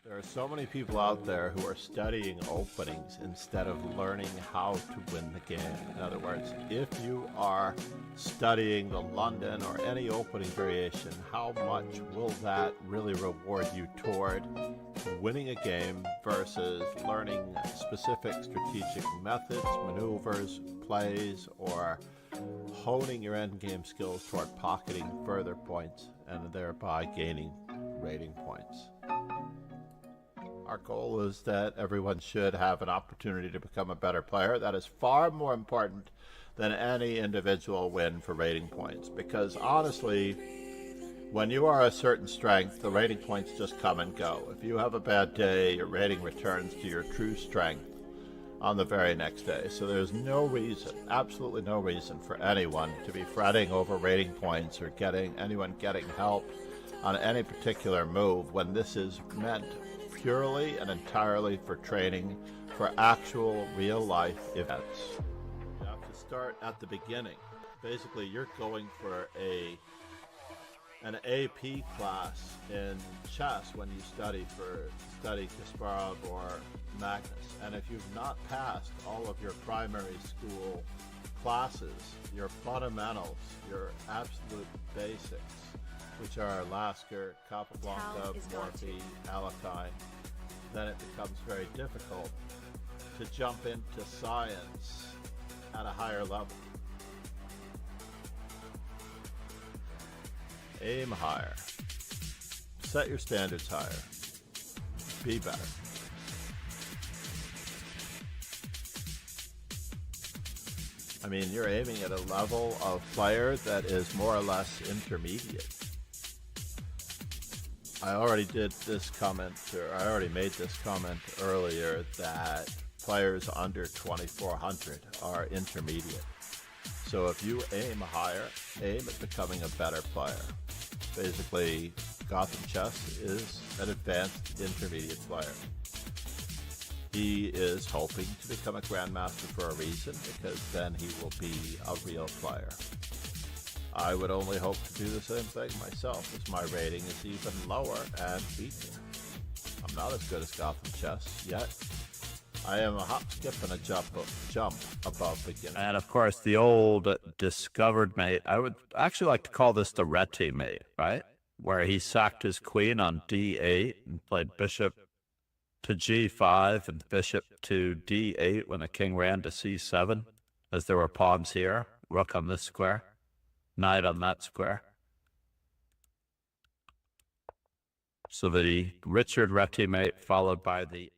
There are so many people out there who are studying openings instead of learning how to win the game. In other words, if you are studying the London or any opening variation, how much will that really reward you toward winning a game versus learning specific strategic methods, maneuvers, plays, or honing your endgame skills toward pocketing further points and thereby gaining rating points. Our goal is that everyone should have an opportunity to become a better player. That is far more important than any individual win for rating points, because honestly, when you are a certain strength, the rating points just come and go. If you have a bad day, your rating returns to your true strength on the very next day. So there's no reason, absolutely no reason for anyone to be fretting over rating points or anyone getting help on any particular move when this is meant purely and entirely for training for actual real-life events. You have to start at the beginning. Basically, you're going for an AP class in chess when you study Kasparov or Magnus. And if you've not passed all of your primary school classes, your fundamentals, your absolute basics, which are Lasker, Capablanca, Morphy, Alekhine, then it becomes very difficult to jump into science at a higher level. Aim higher. Set your standards higher. Be better. I mean, you're aiming at a level of player that is more or less intermediate. I already made this comment earlier that players under 2400 are intermediate. So if you aim higher, aim at becoming a better player. Basically, Gotham Chess is an advanced intermediate player. He is hoping to become a grandmaster for a reason, because then he will be a real player. I would only hope to do the same thing myself, as my rating is even lower and weaker. I'm not as good as Gotham Chess yet. I am a hop, skip, and a jump above beginner. And of course, the old discovered mate, I would actually like to call this the Reti mate, right? Where he sacked his queen on d8 and played bishop to g5 and bishop to d8 when the king ran to c7, as there were pawns here, rook on this square, knight on that square. So the Richard Reti mate followed by the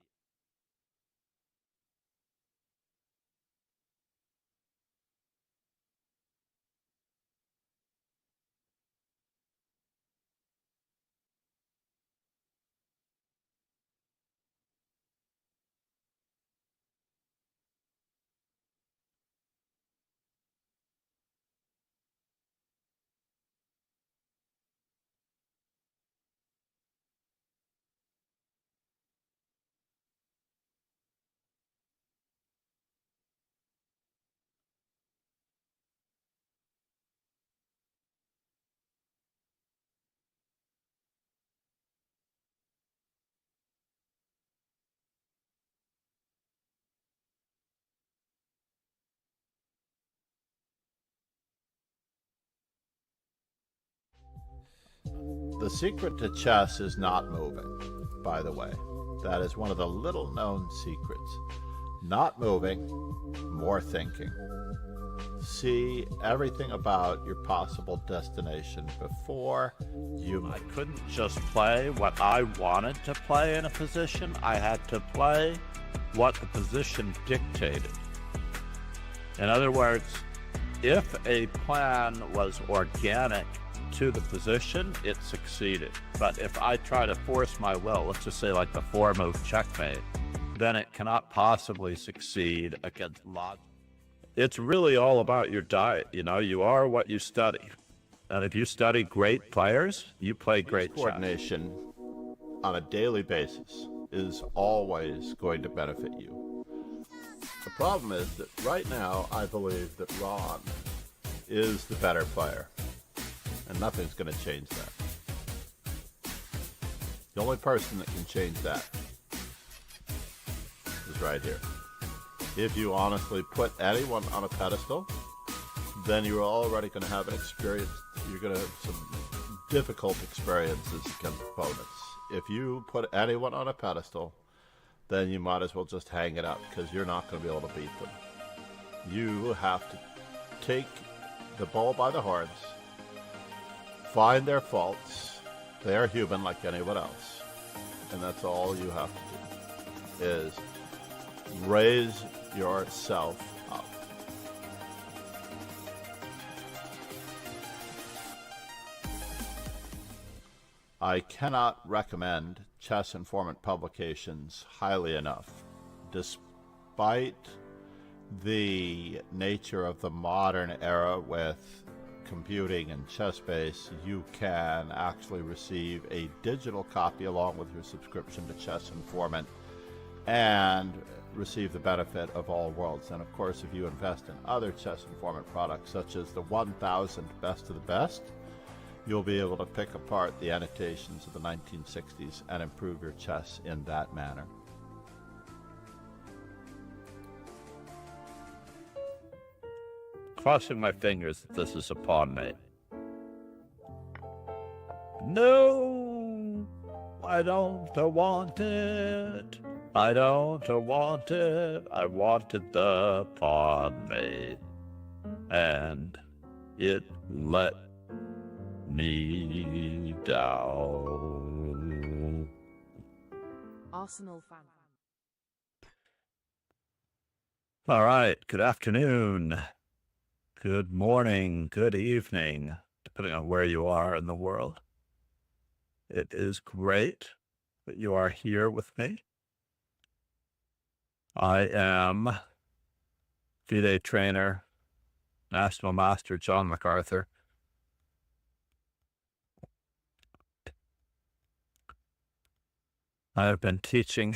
The secret to chess is not moving, by the way. That is one of the little known secrets. Not moving, more thinking. See everything about your possible destination before you... I couldn't just play what I wanted to play in a position. I had to play what the position dictated. In other words, if a plan was organic to the position, it succeeded. But if I try to force my will, let's just say like the 4-move checkmate, then it cannot possibly succeed against logic. It's really all about your diet. You know, you are what you study. And if you study great players, you play great chess. Coordination on a daily basis is always going to benefit you. The problem is that right now, I believe that Ron is the better player. And nothing's going to change that. The only person that can change that is right here. If you honestly put anyone on a pedestal, then you're already going to have an experience. You're going to have some difficult experiences against opponents. If you put anyone on a pedestal, then you might as well just hang it up, because you're not going to be able to beat them. You have to take the bull by the horns, find their faults. They are human like anyone else. And that's all you have to do, is raise yourself up. I cannot recommend Chess Informant publications highly enough. Despite the nature of the modern era with computing and ChessBase, you can actually receive a digital copy along with your subscription to Chess Informant and receive the benefit of all worlds. And of course, if you invest in other Chess Informant products, such as the 1000 Best of the Best, you'll be able to pick apart the annotations of the 1960s and improve your chess in that manner. Crossing my fingers that this is a pawn mate. No, I don't want it. I don't want it. I wanted the pawn mate, and it let me down. Arsenal fan. All right. Good afternoon. Good morning. Good evening, depending on where you are in the world. It is great that you are here with me. I am FIDE trainer, National Master John MacArthur. I have been teaching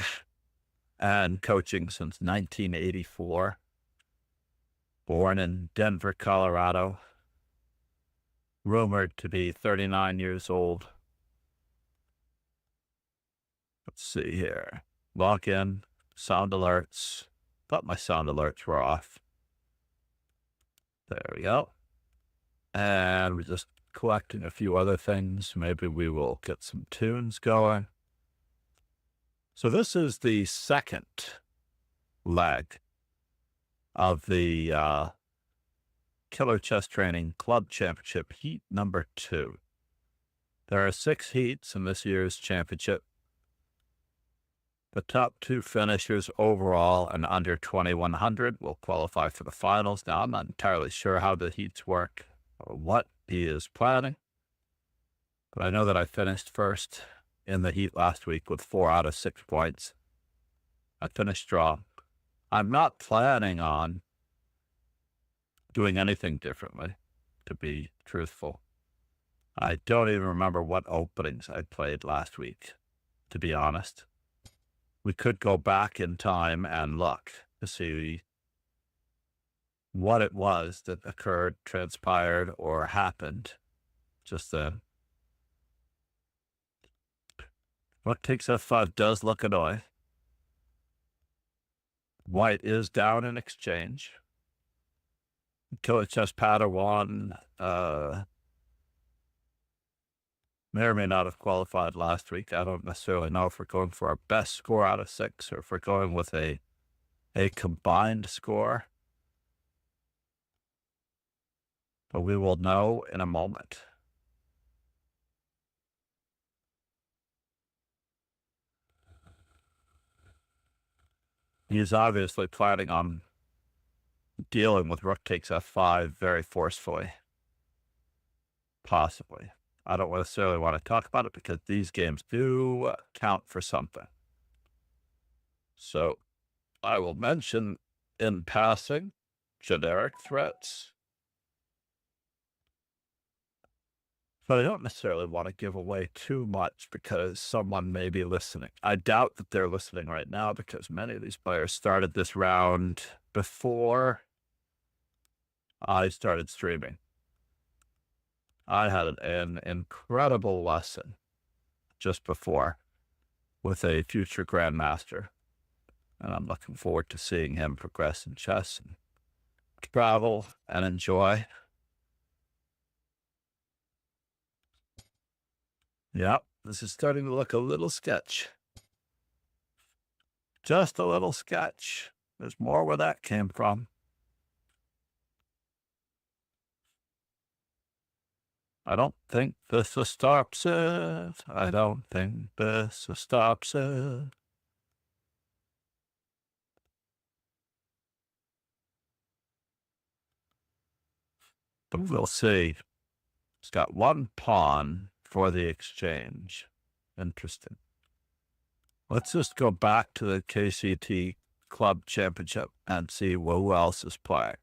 and coaching since 1984. Born in Denver, Colorado. Rumored to be 39 years old. Let's see here. Log in, sound alerts. Thought my sound alerts were off. There we go. And we're just collecting a few other things. Maybe we will get some tunes going. So this is the second leg of the Killer Chess Training Club Championship Heat number 2. There are 6 heats in this year's championship. The top 2 finishers overall and under 2100 will qualify for the finals. Now, I'm not entirely sure how the heats work or what he is planning, but I know that I finished first in the heat last week with 4 out of 6 points. I finished strong. I'm not planning on doing anything differently, to be truthful. I don't even remember what openings I played last week, to be honest. We could go back in time and look to see what it was that occurred, transpired, or happened just then. Rook takes f5 does look annoying. White is down in exchange. Killer Chess Padawan may or may not have qualified last week. I don't necessarily know if we're going for our best score out of 6 or if we're going with a combined score. But we will know in a moment. He's obviously planning on dealing with rook takes f5 very forcefully. Possibly. I don't necessarily want to talk about it because these games do count for something. So I will mention in passing generic threats. But I don't necessarily want to give away too much because someone may be listening. I doubt that they're listening right now because many of these players started this round before I started streaming. I had an incredible lesson just before. with a future grandmaster. And I'm looking forward to seeing him progress in chess and travel and enjoy. Yep, this is starting to look a little sketch. Just a little sketch. There's more where that came from. I don't think this stops it. I don't think this stops it. But we'll see. It's got one pawn for the exchange. Interesting. Let's just go back to the KCT Club Championship and see who else is playing.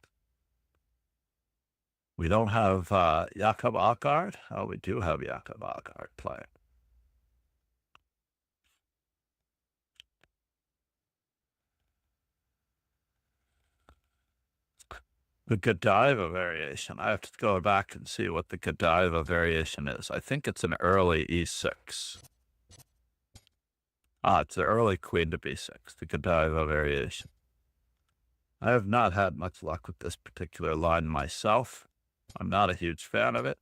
We don't have Jakob Aagaard. Oh, we do have Jakob Aagaard playing. The Godiva variation. I have to go back and see what the Godiva variation is. I think it's an early e6. It's the early queen to b6, the Godiva variation. I have not had much luck with this particular line myself. I'm not a huge fan of it.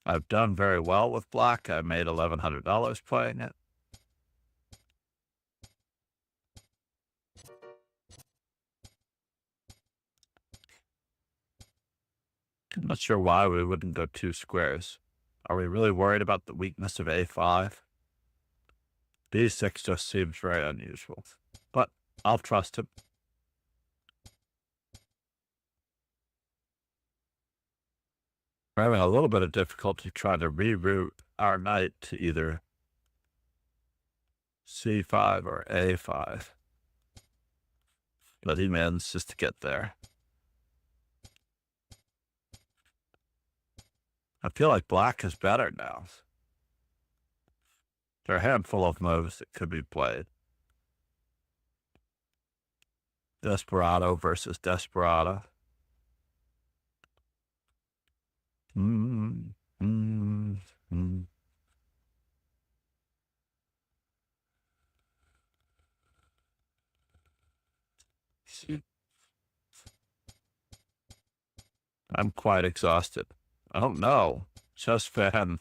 I've done very well with black. I made $1,100 playing it. I'm not sure why we wouldn't go 2 squares. Are we really worried about the weakness of a5? b6 just seems very unusual, but I'll trust him. We're having a little bit of difficulty trying to reroute our knight to either c5 or a5, but he manages to get there. I feel like black is better now. There are a handful of moves that could be played. Desperado versus Desperado. I'm quite exhausted. I don't know. Chess fan.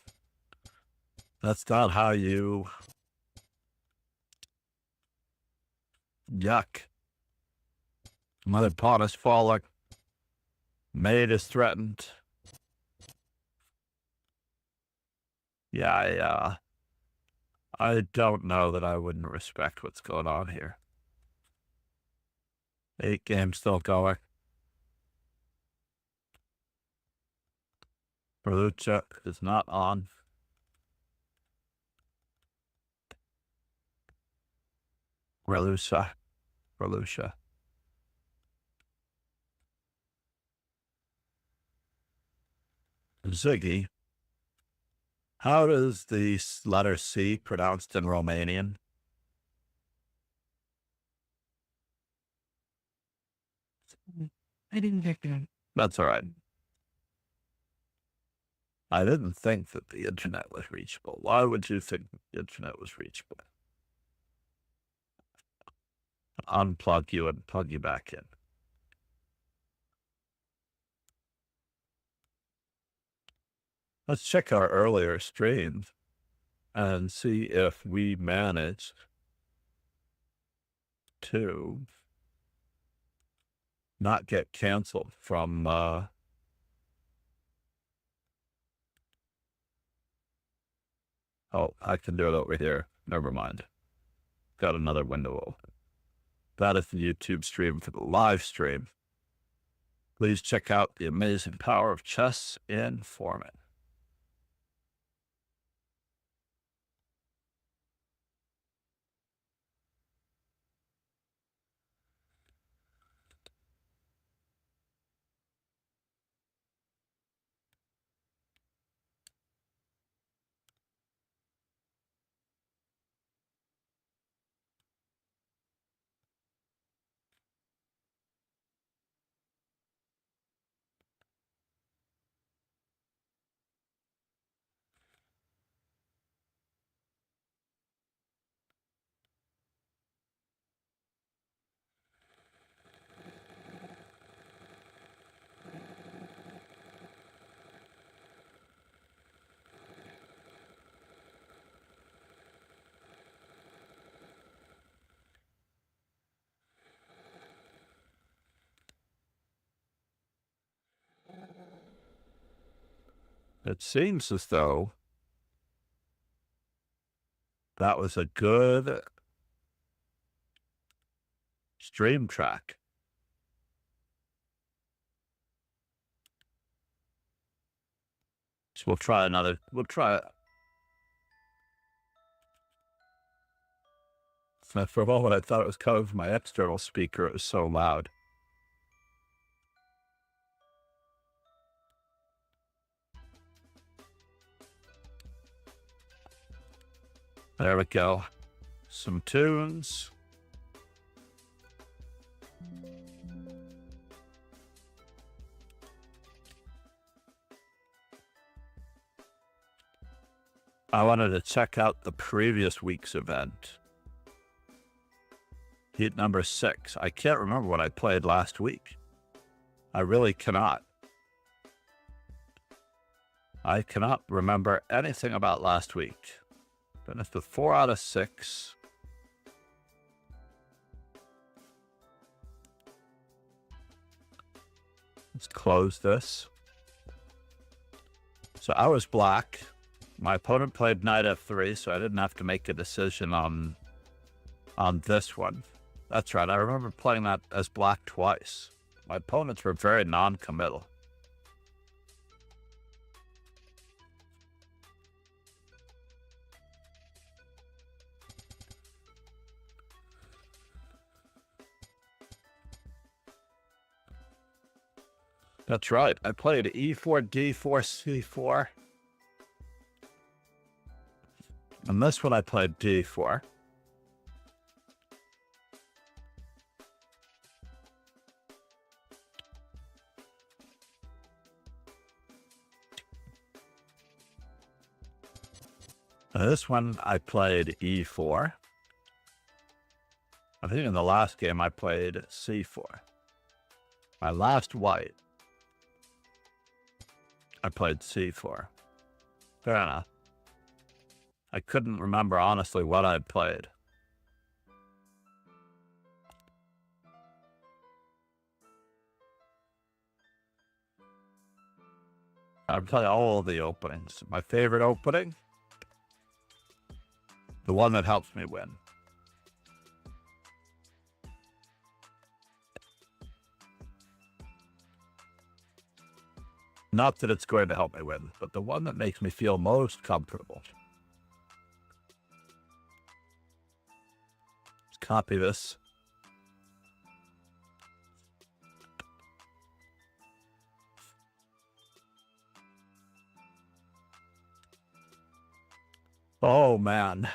That's not how you... Yuck. Mother pawn is falling. Mate is threatened. Yeah, I don't know that I wouldn't respect what's going on here. 8 games still going. Berlucha is not on. Berlucha. Ziggy. How does the letter C pronounced in Romanian? I didn't get that. That's all right. I didn't think that the internet was reachable. Why would you think the internet was reachable? Unplug you and plug you back in. Let's check our earlier streams and see if we managed to not get canceled from oh, I can do it over here. Never mind. Got another window open. That is the YouTube stream for the live stream. Please check out the amazing power of chess in Foreman. It seems as though that was a good stream track. So we'll try another. We'll try it. For a moment, I thought it was coming from my external speaker. It was so loud. There we go. Some tunes. I wanted to check out the previous week's event. Heat number 6. I can't remember what I played last week. I really cannot. I cannot remember anything about last week. Finished with 4 out of 6. Let's close this. So I was black. My opponent played knight f3, so I didn't have to make a decision on this one. That's right, I remember playing that as black twice. My opponents were very non-committal. That's right, I played e4, d4, c4. And this one I played d4. This one I played e4. I think in the last game I played c4. My last white, I played c4. Fair enough. I couldn't remember honestly what I'd played. I'll tell you all of the openings. My favorite opening, the one that helps me win. Not that it's going to help me win, but the one that makes me feel most comfortable. Let's copy this. Oh, man.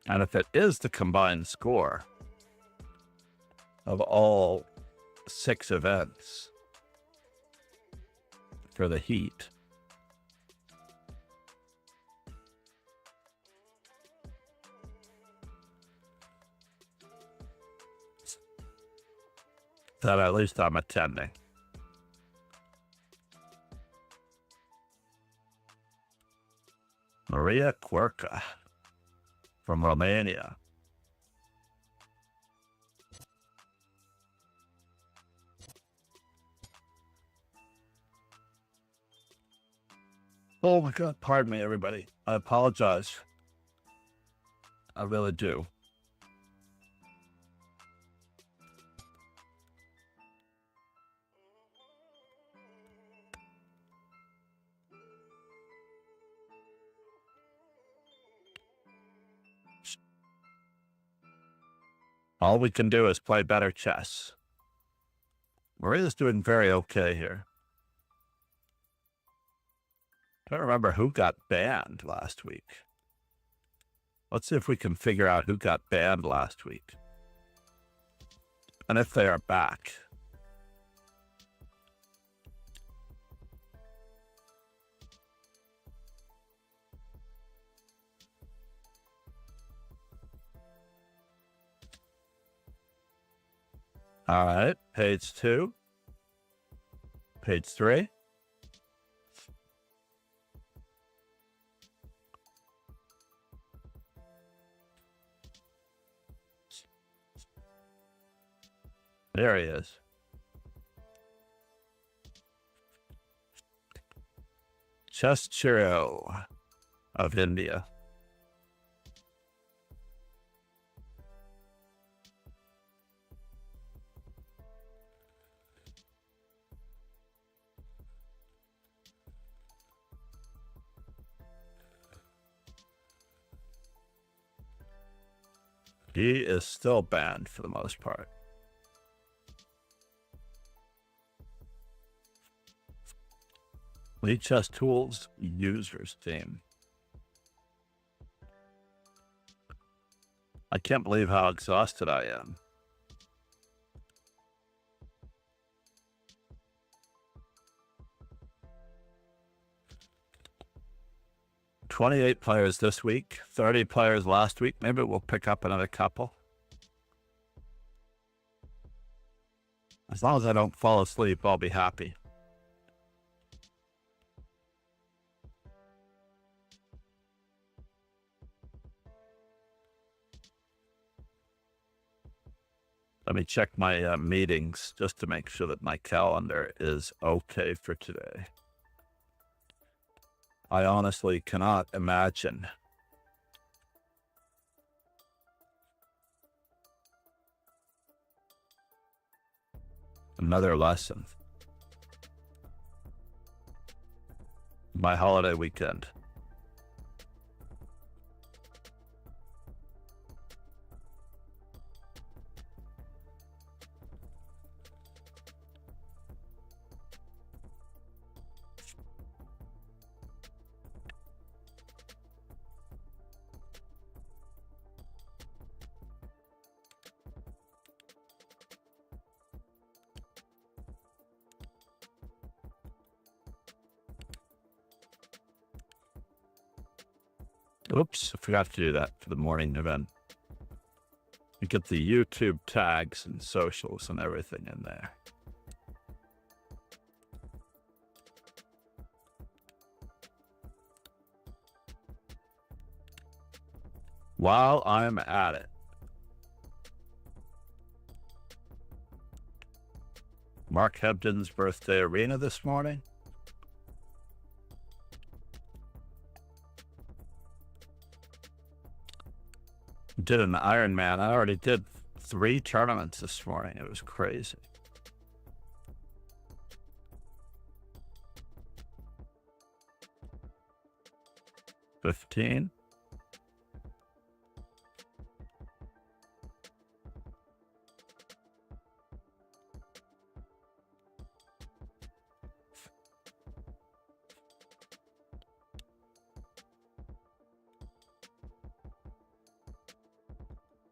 And if it is the combined score of all 6 events for the heat, then at least I'm attending. Maria Quirka from Romania. Oh my God, pardon me, everybody. I apologize. I really do. All we can do is play better chess. Maria's doing very okay here. I don't remember who got banned last week. Let's see if we can figure out who got banned last week. And if they are back. All right, page 2. Page 3. There he is. Chestro of India. He is still banned for the most part. Lead Chess Tools users team. I can't believe how exhausted I am. $28 players this week, 30 players last week. Maybe we'll pick up another couple. As long as I don't fall asleep, I'll be happy. Let me check my meetings just to make sure that my calendar is okay for today. I honestly cannot imagine another lesson. My holiday weekend. Oops, I forgot to do that for the morning event. You get the YouTube tags and socials and everything in there. While I'm at it, Mark Hebden's birthday arena this morning. Did an Ironman. I already did 3 tournaments this morning. It was crazy. $15.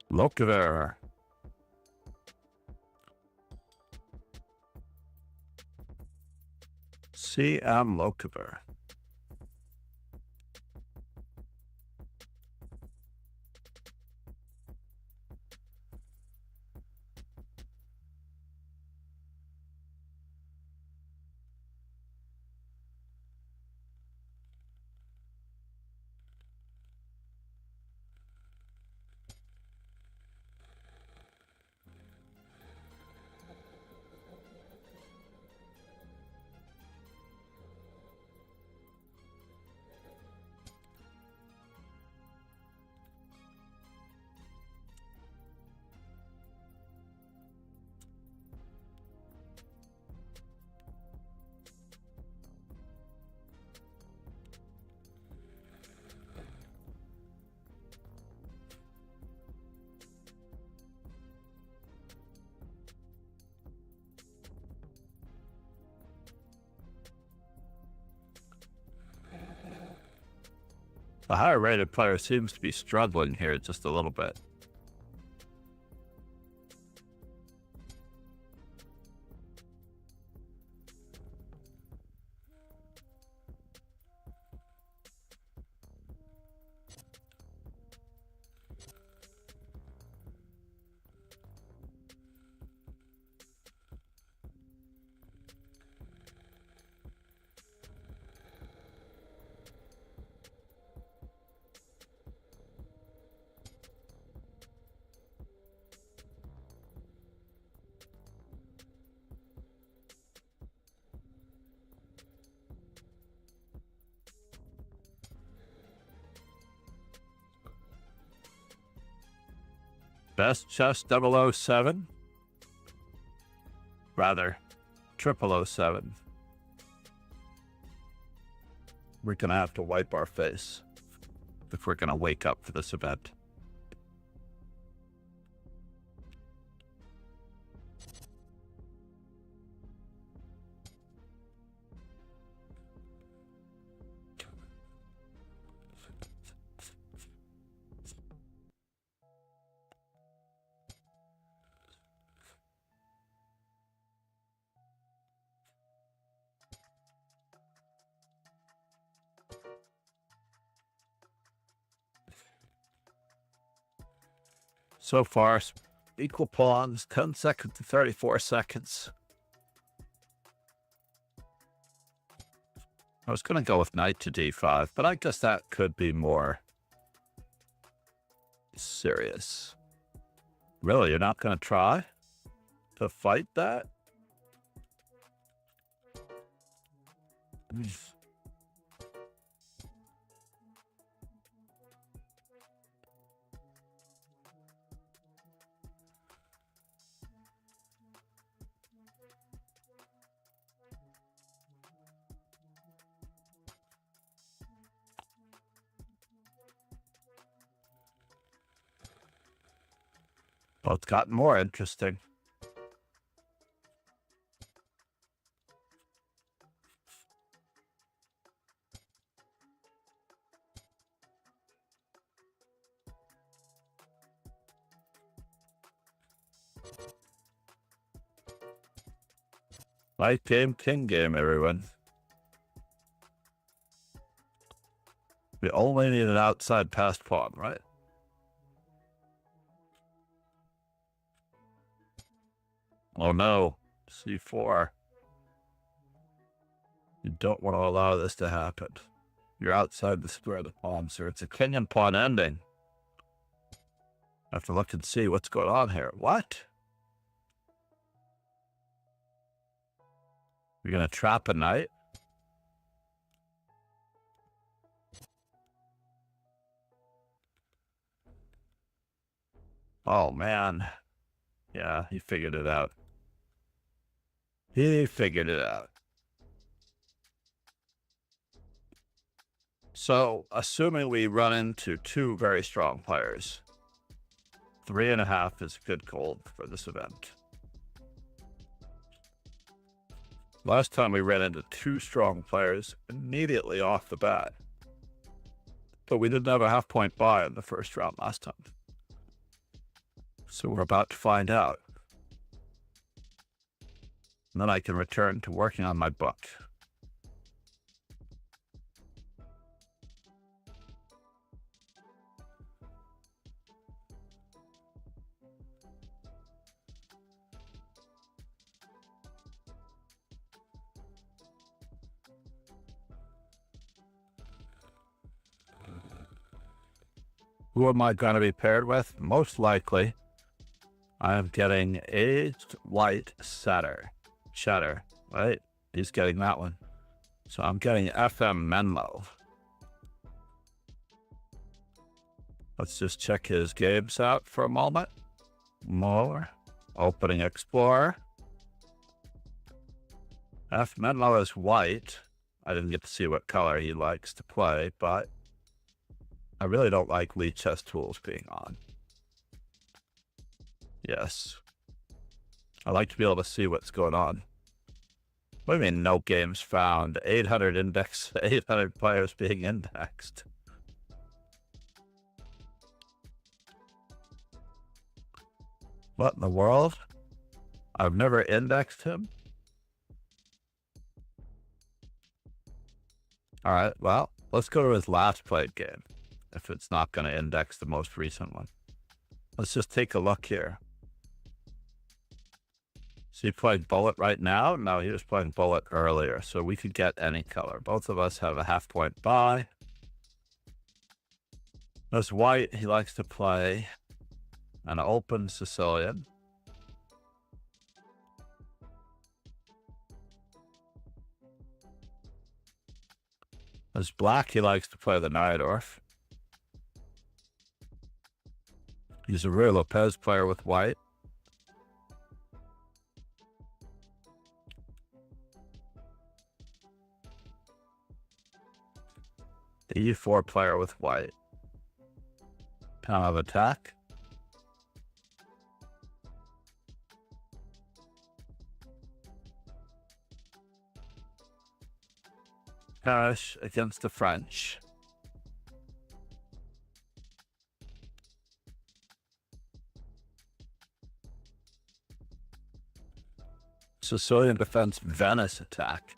Lokaver. CM Lokaver. The higher rated player seems to be struggling here just a little bit. Best chess 007? Rather, 007. We're going to have to wipe our face if we're going to wake up for this event. So far, equal pawns, 10 seconds to 34 seconds. I was going to go with knight to d5, but I guess that could be more serious. Really, you're not going to try to fight that? Well, it's gotten more interesting. Light game, king game, everyone. We only need an outside passed pawn, right? Oh no, c4. You don't want to allow this to happen. You're outside the square of the pawn, sir. It's a king and pawn ending. I have to look and see what's going on here. What? You're going to trap a knight? Oh, man. Yeah, he figured it out. He figured it out. So, assuming we run into two very strong players, 3.5 is a good goal for this event. Last time we ran into two strong players immediately off the bat. But we didn't have a half-point buy in the first round last time. So we're about to find out. And then I can return to working on my book. Who am I going to be paired with? Most likely, I am getting aged white Cheddar, right? He's getting that one. So I'm getting FM Menlo. Let's just check his games out for a moment. More. Opening Explorer. F. Menlo is white. I didn't get to see what color he likes to play, but I really don't like Lee Chess Tools being on. Yes. I like to be able to see what's going on. What do you mean, no games found? 800 players being indexed. What in the world? I've never indexed him. All right, well, let's go to his last played game, if it's not going to index the most recent one. Let's just take a look here. Is he playing Bullet right now? No, he was playing Bullet earlier, so we could get any color. Both of us have a half-point buy. As white, he likes to play an open Sicilian. As black, he likes to play the Najdorf. He's a Ruy Lopez player with white. The E4 player with white. Pawn of attack. Paris against the French. Sicilian defense, Venice attack.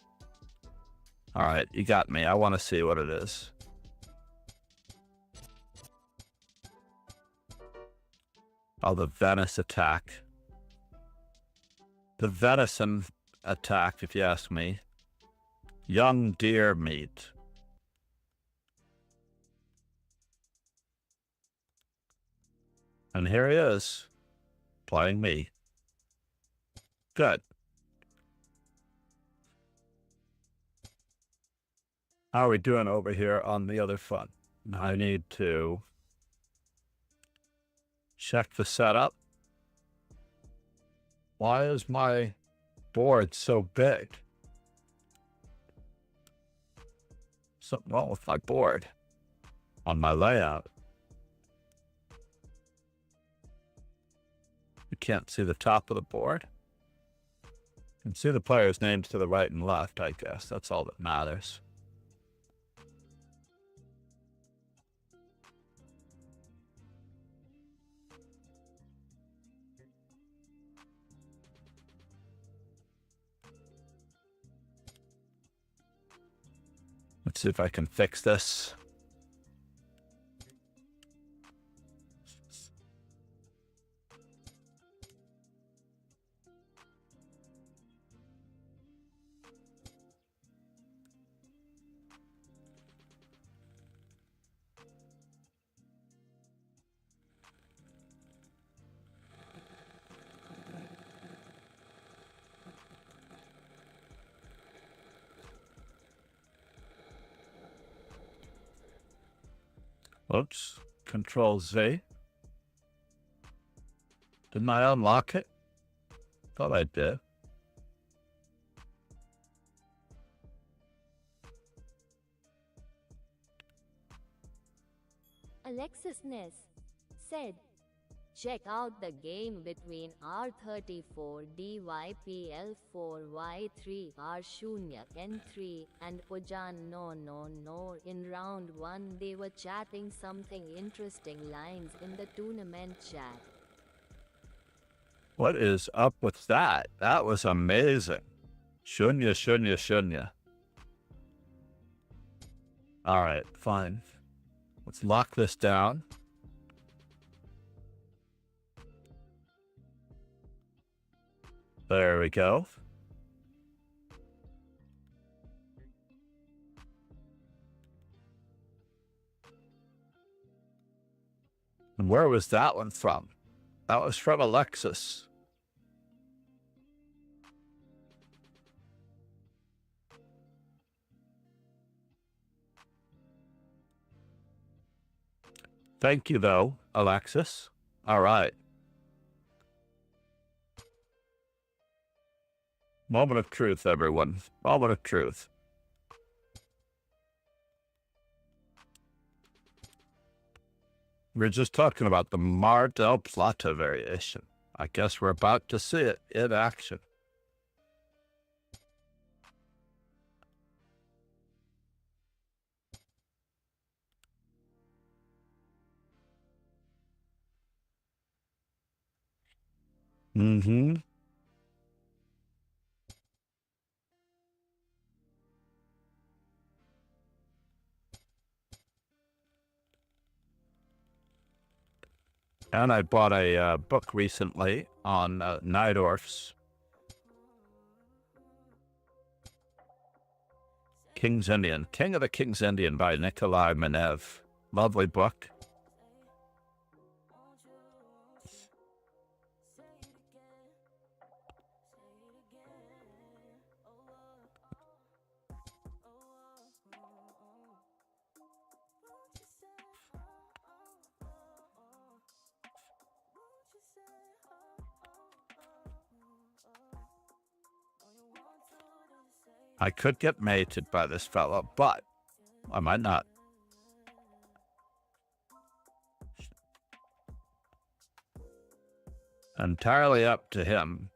All right, you got me. I want to see what it is. Oh, the Venice attack. The venison attack, if you ask me. Young deer meat. And here he is, playing me. Good. How are we doing over here on the other front? I need to check the setup. Why is my board so big? Something wrong with my board on my layout. You can't see the top of the board. You can see the players' names to the right and left, I guess. That's all that matters. Let's see if I can fix this. Oops, Control Z. Didn't I unlock it? Thought I did. Alexis Ness said, check out the game between R34 DYPL4 Y3 R0 N3 and Ojan no. In round 1 they were chatting something interesting lines in the tournament chat. What is up with that? That was amazing. Shunya. All right, fine. Let's lock this down. There we go. And where was that one from? That was from Alexis. Thank you, though, Alexis. All right. Moment of truth, everyone. Moment of truth. We're just talking about the Mar del Plata variation. I guess we're about to see it in action. Mm-hmm. And I bought a book recently on Najdorf's King's Indian, King of the King's Indian by Nikolai Menev. Lovely book. I could get mated by this fellow, but I might not. Entirely up to him.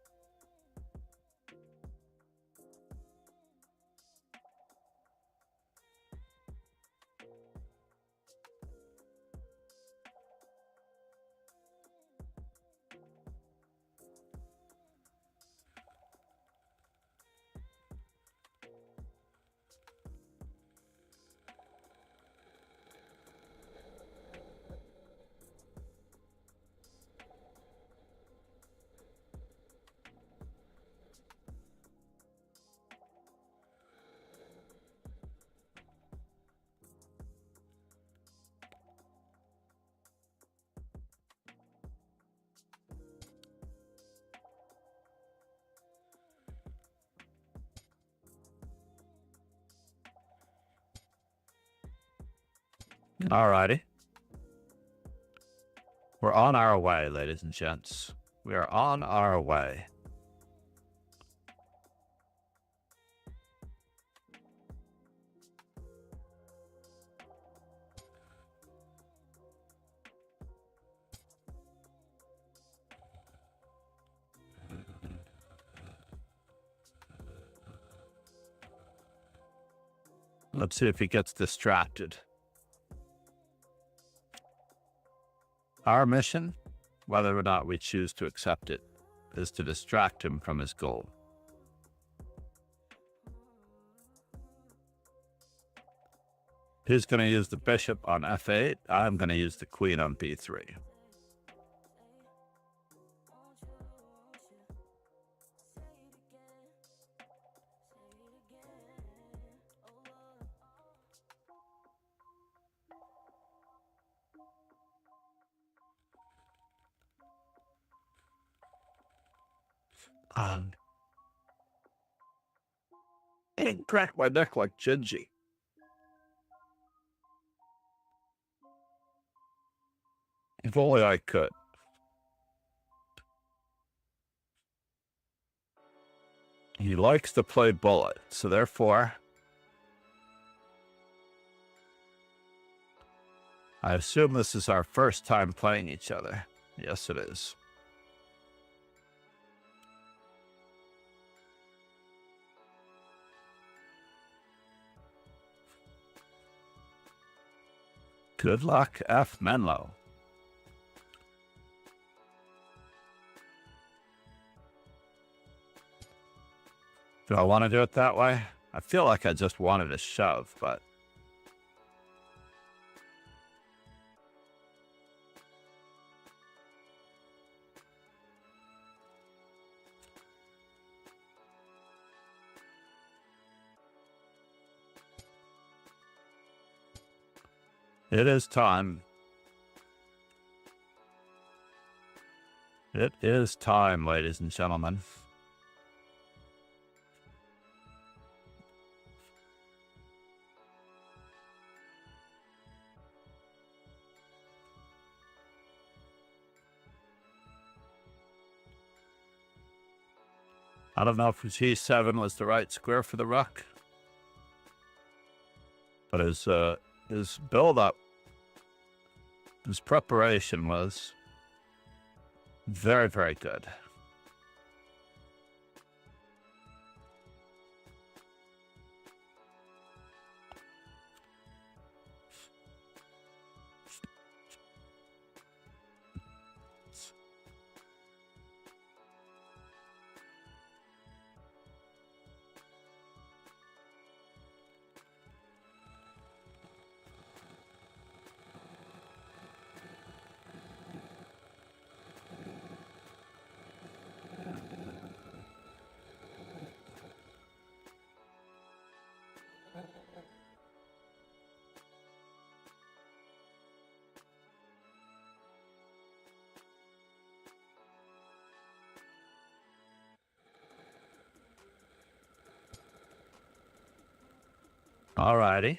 Alrighty. We're on our way, ladies and gents. We are on our way. Let's see if he gets distracted. Our mission, whether or not we choose to accept it, is to distract him from his goal. He's going to use the bishop on f8. I'm going to use the queen on b3. He didn't crack my neck like Gingy. If only I could. He likes to play bullet, so therefore, I assume this is our first time playing each other. Yes, it is. Good luck, F. Menlo. Do I want to do it that way? I feel like I just wanted to shove, but... It is time. It is time, ladies and gentlemen. I don't know if g7 was the right square for the rook, but his build-up, his preparation was very, very good. Alrighty.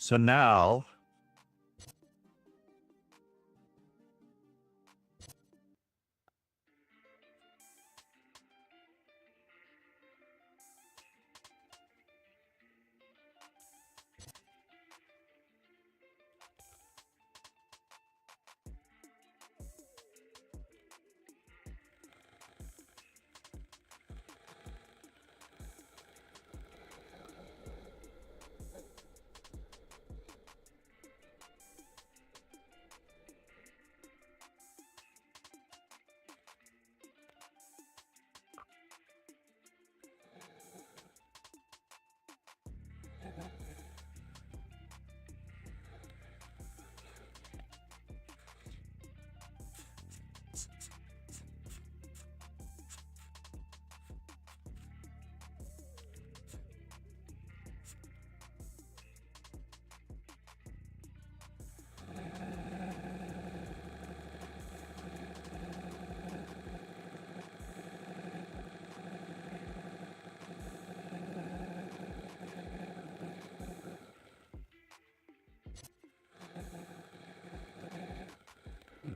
So now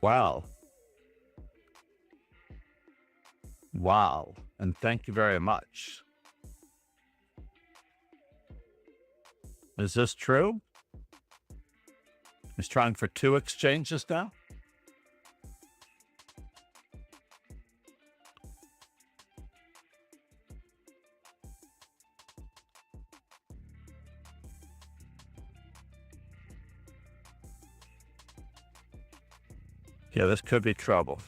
wow. Wow. And thank you very much. Is this true? He's trying for 2 exchanges now? Yeah, this could be trouble.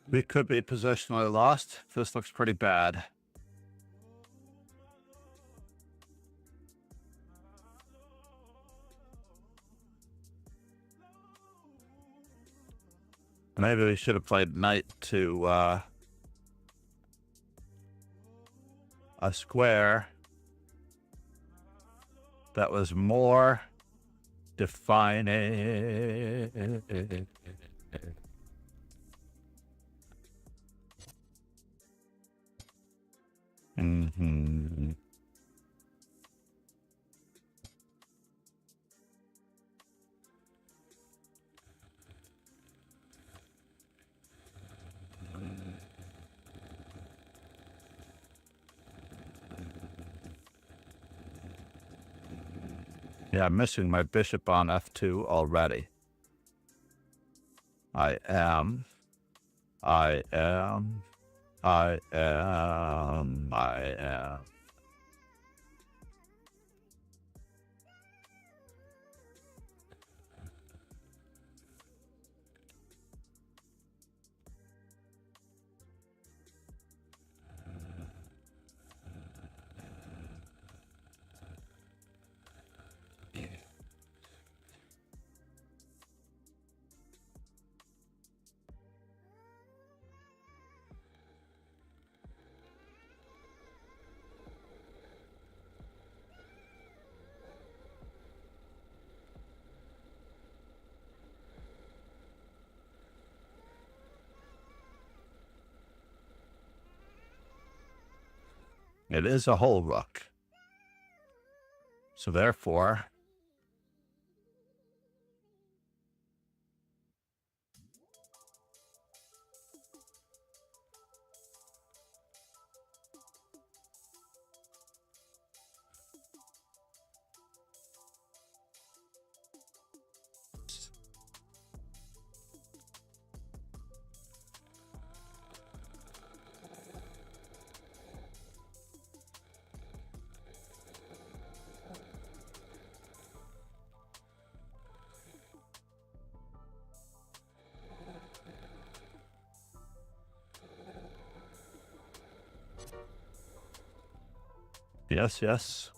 We could be positionally lost. This looks pretty bad. Maybe we should have played knight to a square that was more defining. Mm-hmm. Yeah, I'm missing my bishop on f2 already. I am. It is a whole rook. So therefore, Yes, yes.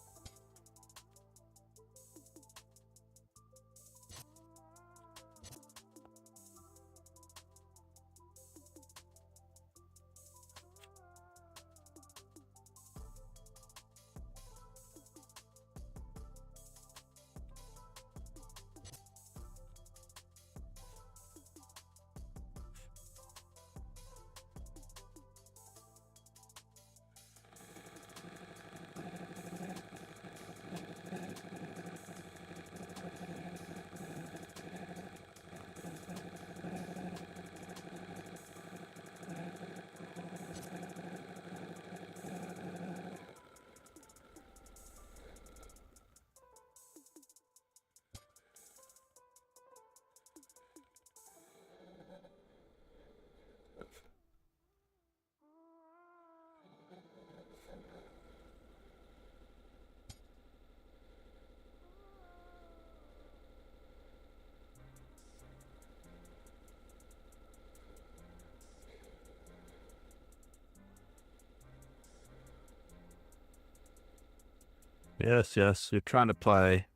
Yes, yes. You're trying to play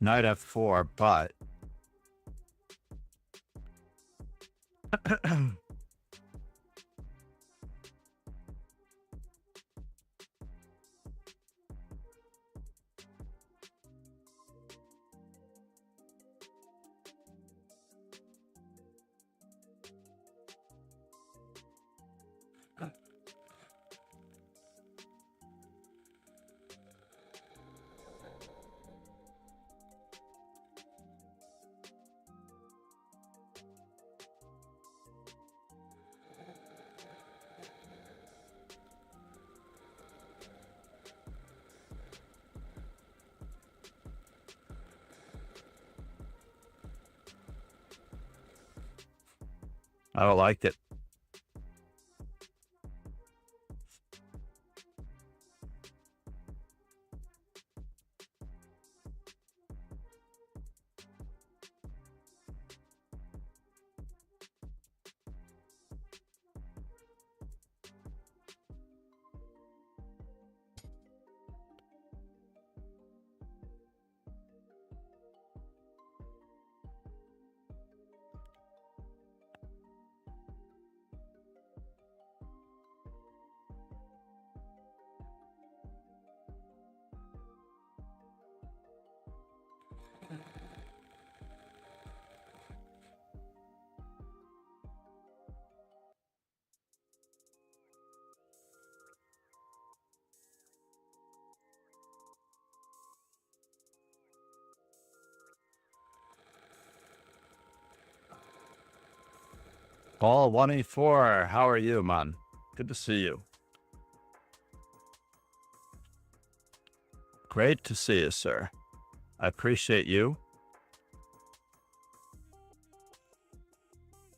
knight f4, but I don't like it. Paul 184, how are you, man? Good to see you. Great to see you, sir. I appreciate you.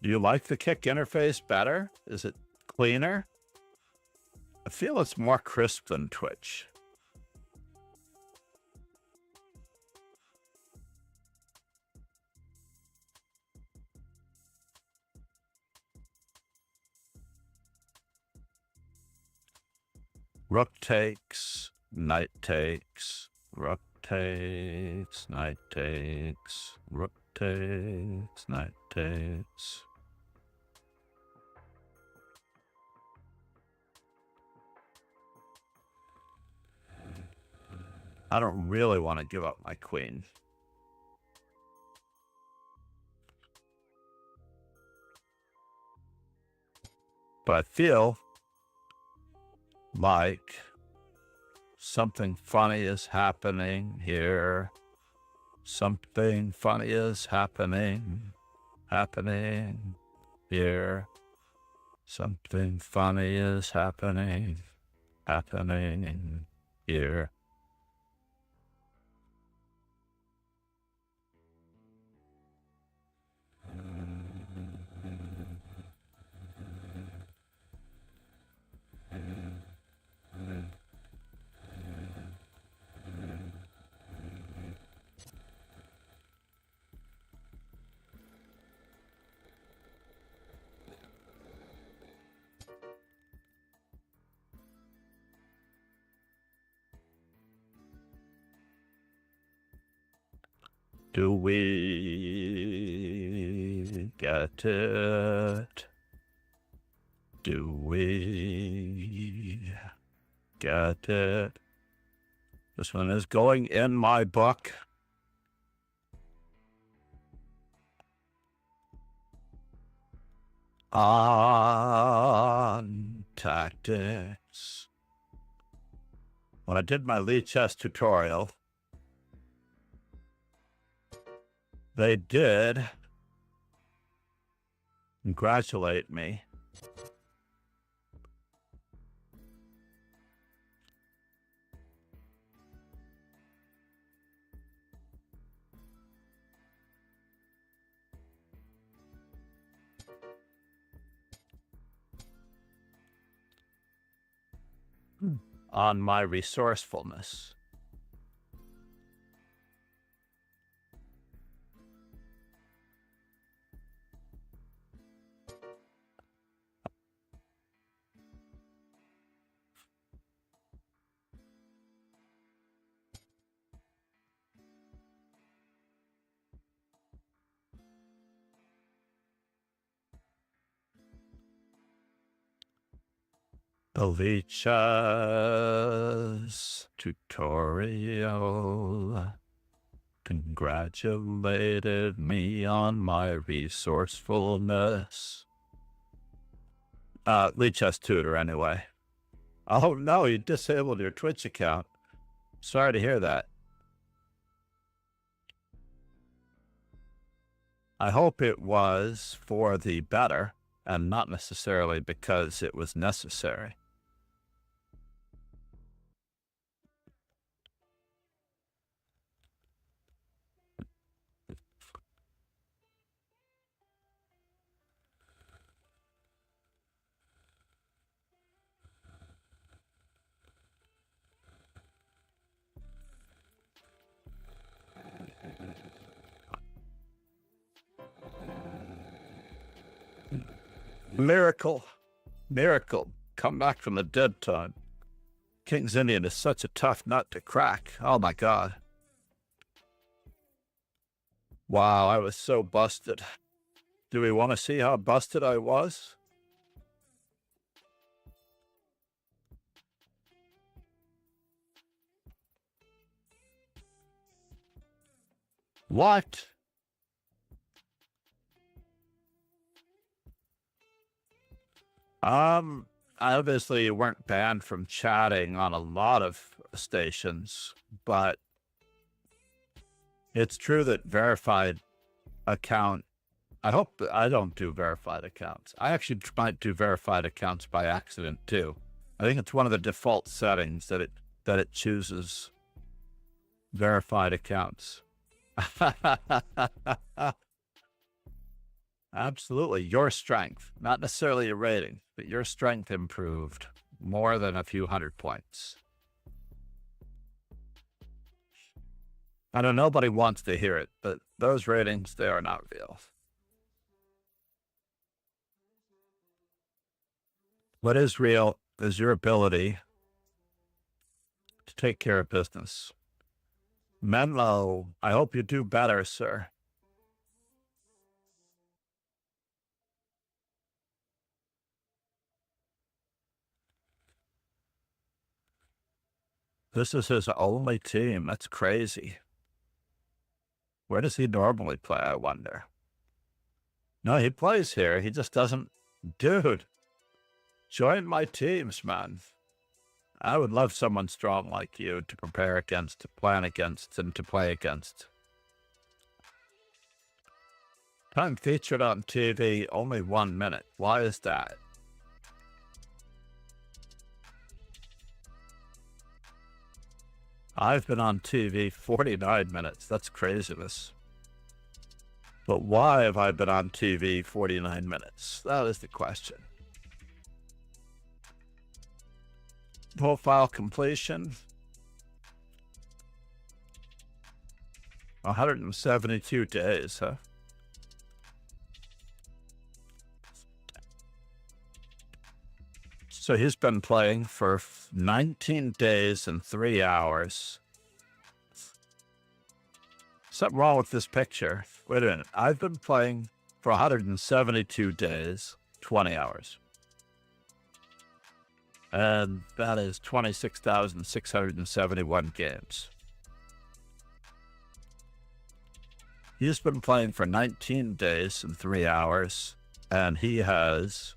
Do you like the kick interface better? Is it cleaner? I feel it's more crisp than Twitch. Rook takes, knight takes, rook takes, knight takes, rook takes, knight takes. I don't really want to give up my queen. But I feel like something funny is happening here. Something funny is happening here. Something funny is happening here. Do we get it? Do we get it? This one is going in my book. On tactics. When I did my Lee chess tutorial, they did congratulate me. On my resourcefulness. The Lee chess tutorial congratulated me on my resourcefulness. Lee chess tutor, anyway. Oh no, you disabled your Twitch account. Sorry to hear that. I hope it was for the better and not necessarily because it was necessary. Miracle. Miracle. Come back from the dead time. King's Indian is such a tough nut to crack. Oh my God. Wow, I was so busted. Do we want to see how busted I was? What? I obviously weren't banned from chatting on a lot of stations, but it's true that verified account, I hope that I don't do verified accounts. I actually might do verified accounts by accident too. I think it's one of the default settings that it chooses verified accounts. Absolutely. Your strength, not necessarily your rating, but your strength improved more than a few 100 points. I know nobody wants to hear it, but those ratings, they are not real. What is real is your ability to take care of business. Menlo, I hope you do better, sir. This is his only team. That's crazy. Where does he normally play, I wonder? No, he plays here. He just doesn't. Dude, join my teams, man. I would love someone strong like you to prepare against, to plan against, and to play against. Time featured on TV, only 1 minute. Why is that? I've been on TV 49 minutes. That's craziness. But why have I been on TV 49 minutes? That is the question. Profile completion. 172 days, huh? So he's been playing for 19 days and 3 hours. something wrong with this picture. Wait a minute. I've been playing for 172 days, 20 hours. And that is 26,671 games. He's been playing for 19 days and 3 hours, and he has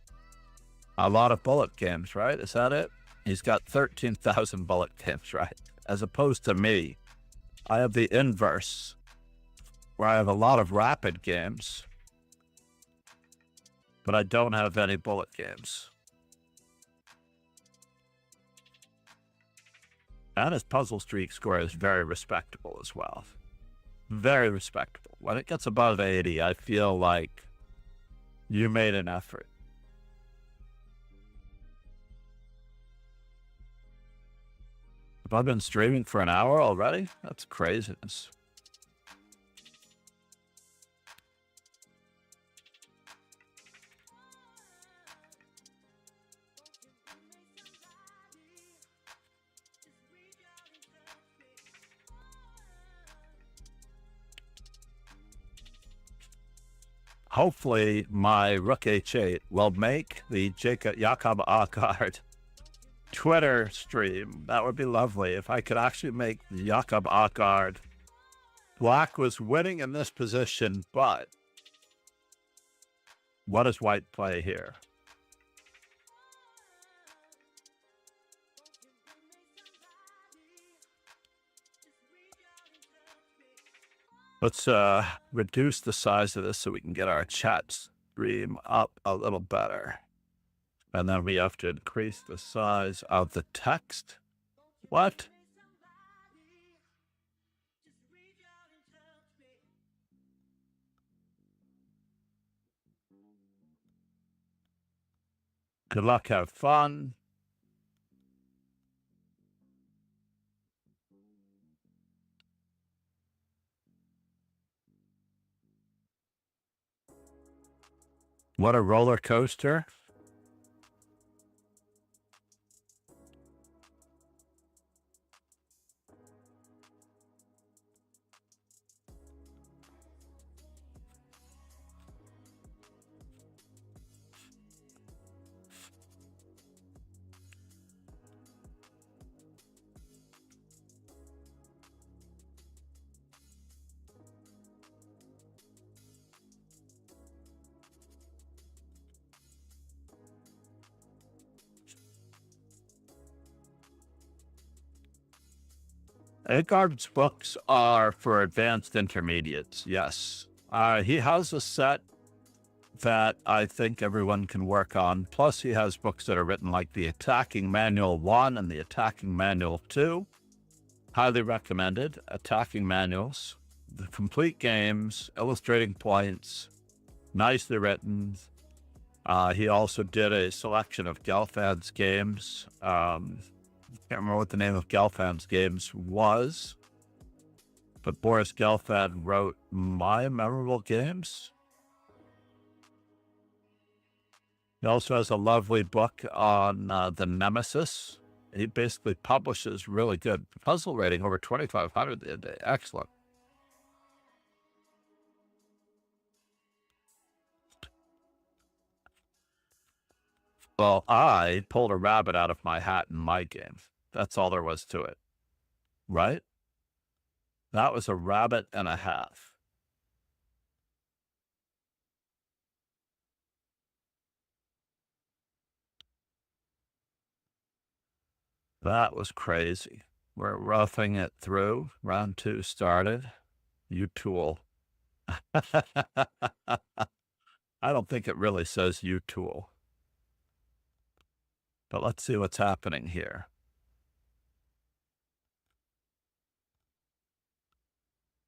a lot of bullet games, right? Is that it? He's got 13,000 bullet games, right? As opposed to me, I have the inverse, where I have a lot of rapid games, but I don't have any bullet games. And his puzzle streak score is very respectable as well. Very respectable. When it gets above 80, I feel like you made an effort. Have I been streaming for an hour already? That's craziness. Hopefully, my Rook H8 will make the Jakob Aagaard Twitter stream. That would be lovely if I could actually make the Jakob Aagaard. Black was winning in this position, but what does white play here? Let's reduce the size of this so we can get our chat stream up a little better. And then we have to increase the size of the text. What? Good luck, have fun. What a roller coaster. Aagaard's books are for advanced intermediates, yes. He has a set that I think everyone can work on. Plus, he has books that are written like the Attacking Manual 1 and the Attacking Manual 2. Highly recommended. Attacking manuals. The complete games, illustrating points, nicely written. He also did a selection of Gelfand's games. Can't remember what the name of Gelfand's games was, but Boris Gelfand wrote My Memorable Games. He also has a lovely book on the Nemesis. He basically publishes really good puzzle rating, over 2,500 a day. Excellent. Well, I pulled a rabbit out of my hat in my game. That's all there was to it. Right? That was a rabbit and a half. That was crazy. We're roughing it through. Round 2 started. You tool. I don't think it really says you tool. But let's see what's happening here.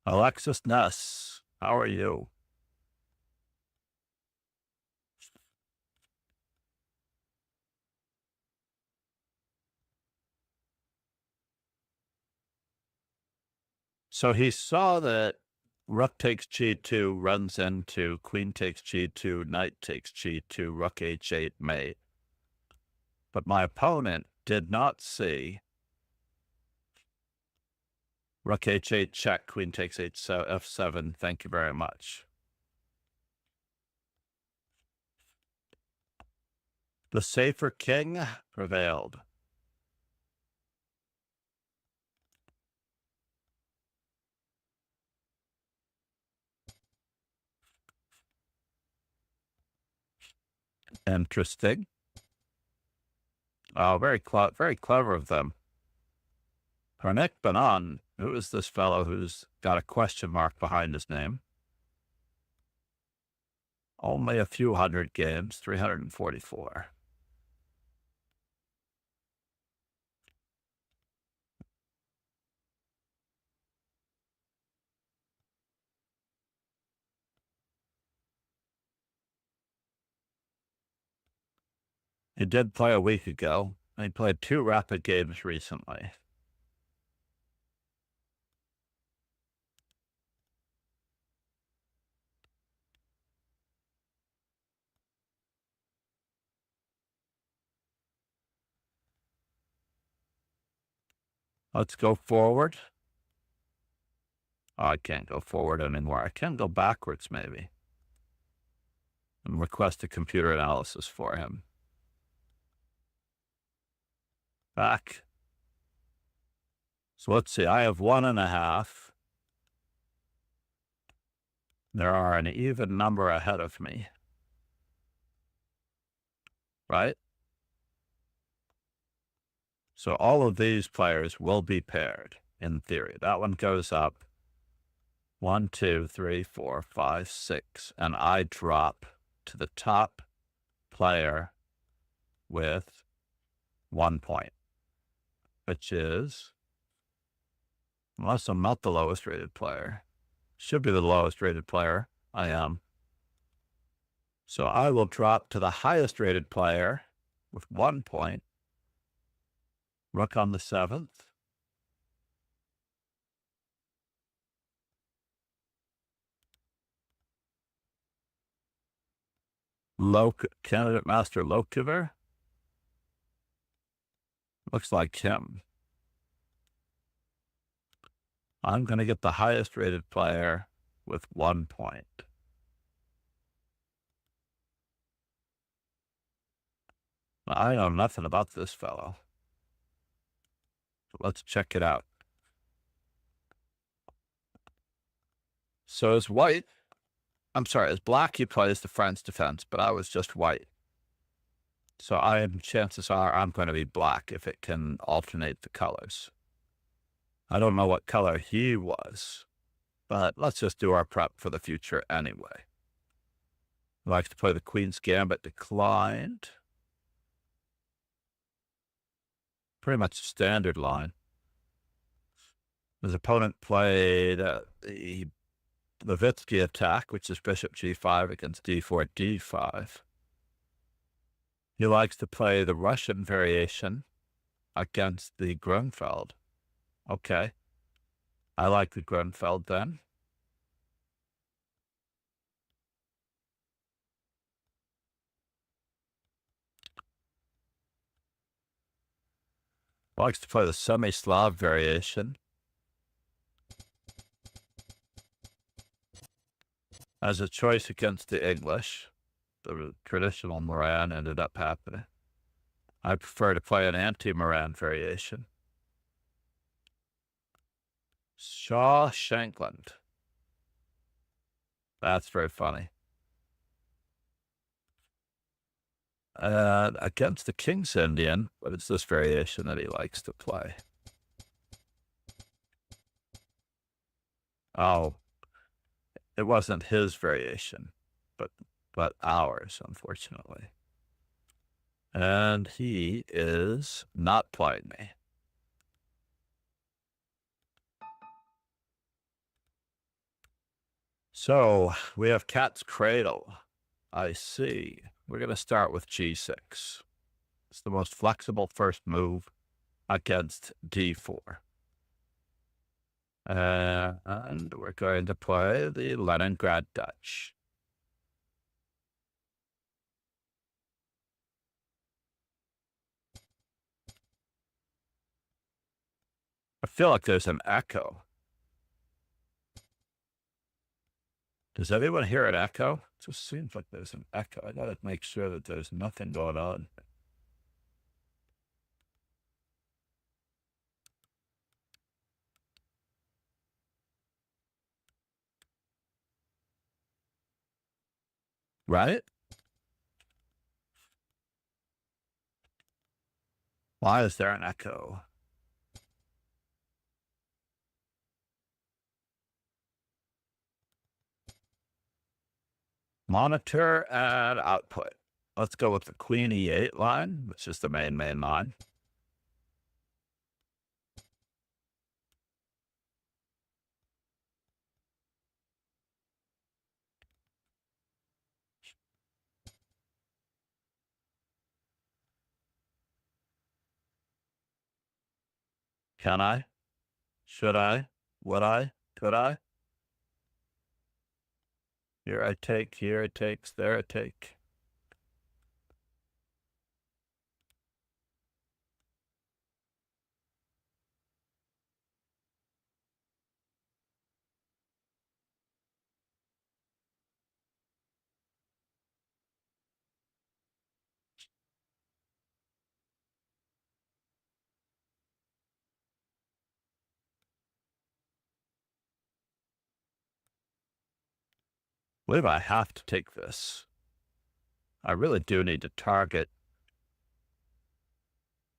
Alexis Ness, how are you? So he saw that rook takes g2, runs into queen takes g2, knight takes g2, rook h8 mate. But my opponent did not see Rook h8 check, queen takes f7. Thank you very much. The safer king prevailed. Interesting. Oh, very clever of them. Karnik Banan, who is this fellow who's got a question mark behind his name? Only a few hundred games, 344. He did play a week ago. He played 2 rapid games recently. Let's go forward. Oh, I can't go forward anymore. I can go backwards, maybe. And request a computer analysis for him. Back. So let's see. I have 1.5. There are an even number ahead of me. Right? So all of these players will be paired, in theory. That one goes up. 1, 2, 3, 4, 5, 6. And I drop to the top player with 1 point, which is, unless I'm not the lowest rated player, should be the lowest rated player. I am. So I will drop to the highest rated player with 1 point. Rook on the 7th. Candidate Master Lokiver. Looks like him. I'm going to get the highest rated player with 1 point. I know nothing about this fellow. Let's check it out. So as black, he plays the French defense, but I was just white. So chances are I'm going to be black if it can alternate the colors. I don't know what color he was, but let's just do our prep for the future anyway. He likes to play the Queen's Gambit, declined. Pretty much standard line. His opponent played the Levitsky attack, which is bishop g5 against d4, d5. He likes to play the Russian variation against the Grunfeld. Okay. I like the Grunfeld then. Likes to play the semi-Slav variation. As a choice against the English. The traditional Moran ended up happening. I prefer to play an anti-Moran variation. Shaw Shankland. That's very funny. Against the King's Indian, but it's this variation that he likes to play. Oh, it wasn't his variation, but ours, unfortunately. And he is not playing me. So we have Cat's Cradle. I see. We're going to start with g6. It's the most flexible first move against d4. And we're going to play the Leningrad Dutch. I feel like there's an echo. Does everyone hear an echo? It just seems like there's an echo. I gotta make sure that there's nothing going on. Right? Why is there an echo? Monitor and output. Let's go with the Queen E8 line, which is the main line. Can I? Should I? Would I? Could I? Here I take, here it takes, there it take. I believe I have to take this. I really do need to target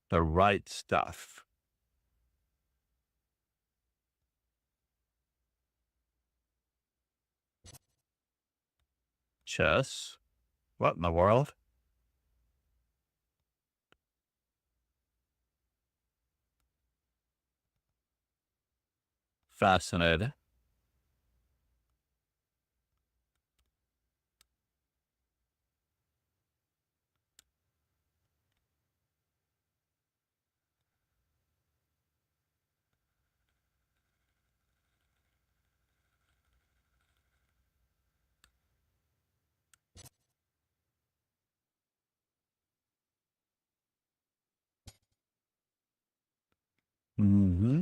the right stuff. Chess? What in the world? Fascinating. Mm-hmm.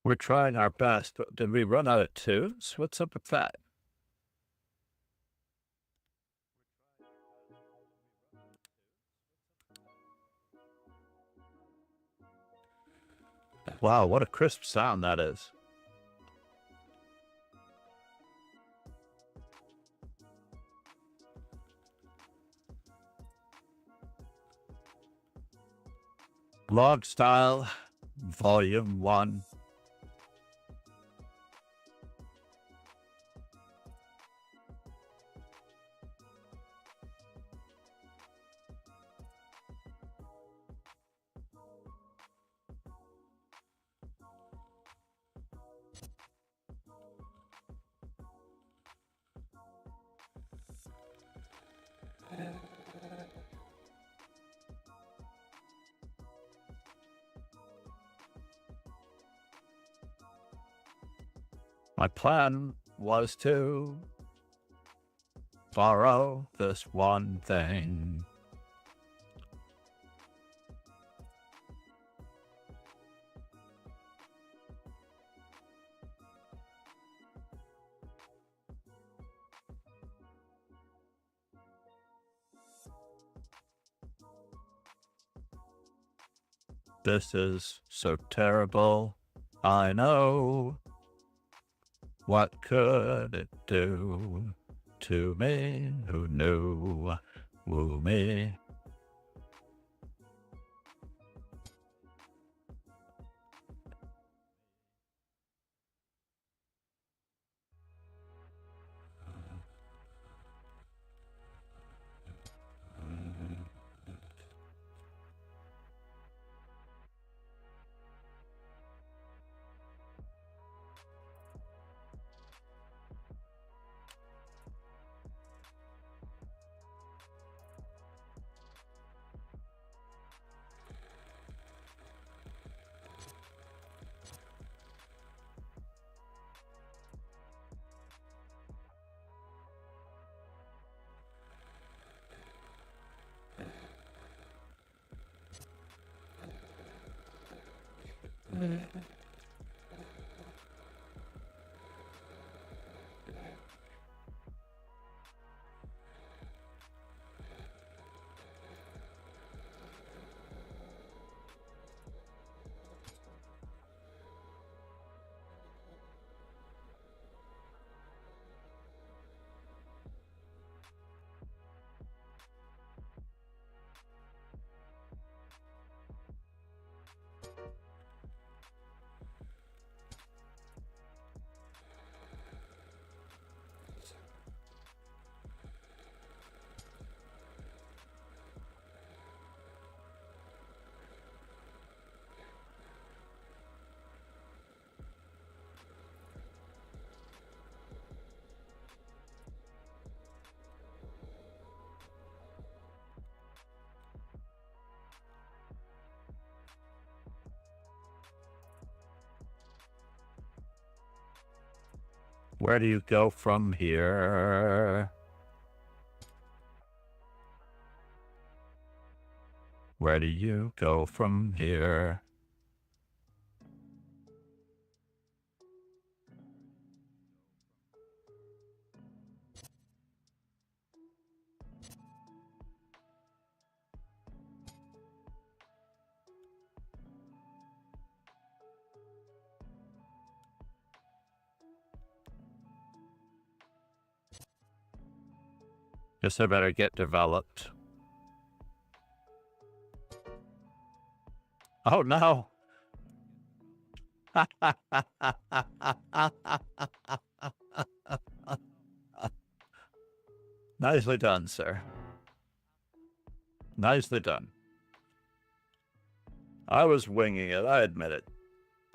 We're trying our best, but did we run out of tunes? What's up with that? Wow, what a crisp sound that is. Log Style, Volume 1. My plan was to borrow this one thing. This is so terrible, I know. What could it do to me who knew? Woo me. Where do you go from here? Where do you go from here? Guess I better get developed. Oh no! Nicely done, sir. Nicely done. I was winging it, I admit it.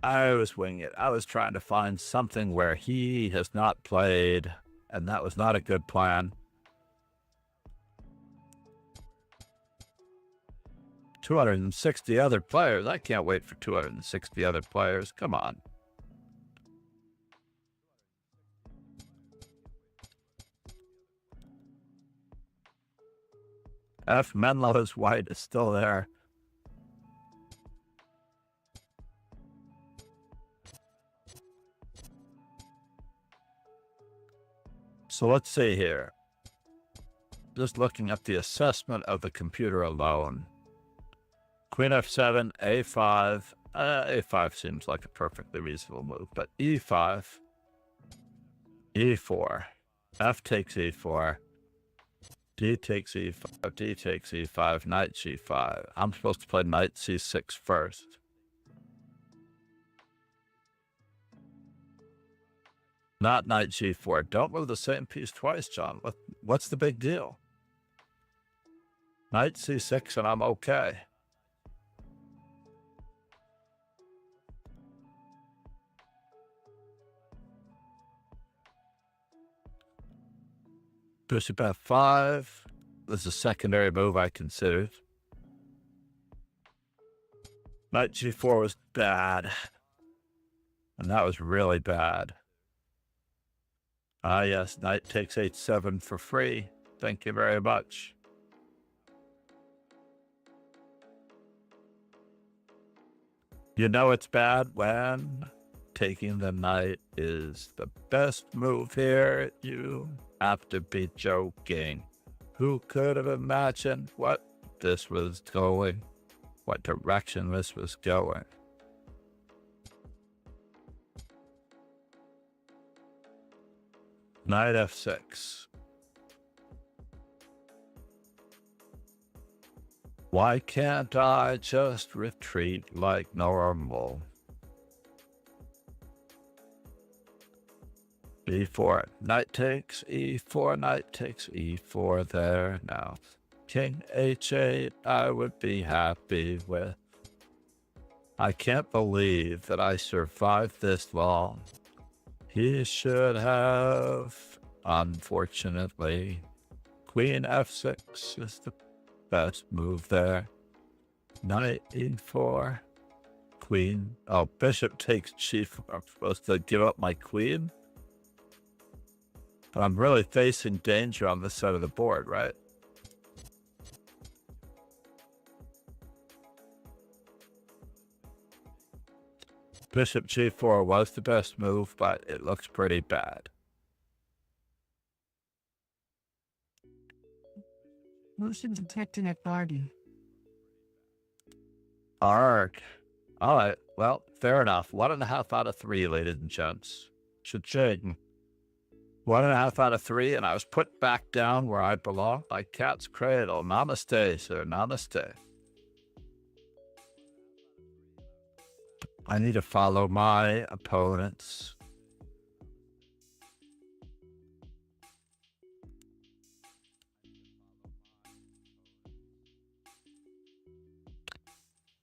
I was winging it. I was trying to find something where he has not played, and that was not a good plan. 260 other players. I can't wait for 260 other players. Come on. F. Menlo's white is still there. So let's see here. Just looking at the assessment of the computer alone. Queen f7, a5. A5 seems like a perfectly reasonable move, but e5, e4, f takes e4, d takes e5, d takes e5, knight g5. I'm supposed to play knight c6 first. Not knight g4. Don't move the same piece twice, John. What's the big deal? Knight c6 and I'm okay. Bishop f5. This is a secondary move I considered. Knight g4 was bad. And that was really bad. Ah, yes, knight takes h7 for free. Thank you very much. You know it's bad when taking the knight is the best move here. You have to be joking. Who could have imagined what this was going? What direction this was going? Knight f6. Why can't I just retreat like normal? e4, knight takes e4, knight takes e4 there. Now, king h8, I would be happy with. I can't believe that I survived this long. He should have, unfortunately. Queen f6 is the best move there. Knight e4, queen. Oh, bishop takes g4. I'm supposed to give up my queen? But I'm really facing danger on this side of the board, right? Bishop g4 was the best move, but it looks pretty bad. Motion detected at garden. Arg. All right. Well, fair enough. 1.5 out of 3, ladies and gents. Cha-ching. 1.5 out of 3, and I was put back down where I belong, like cat's cradle. Namaste, sir. Namaste. I need to follow my opponents.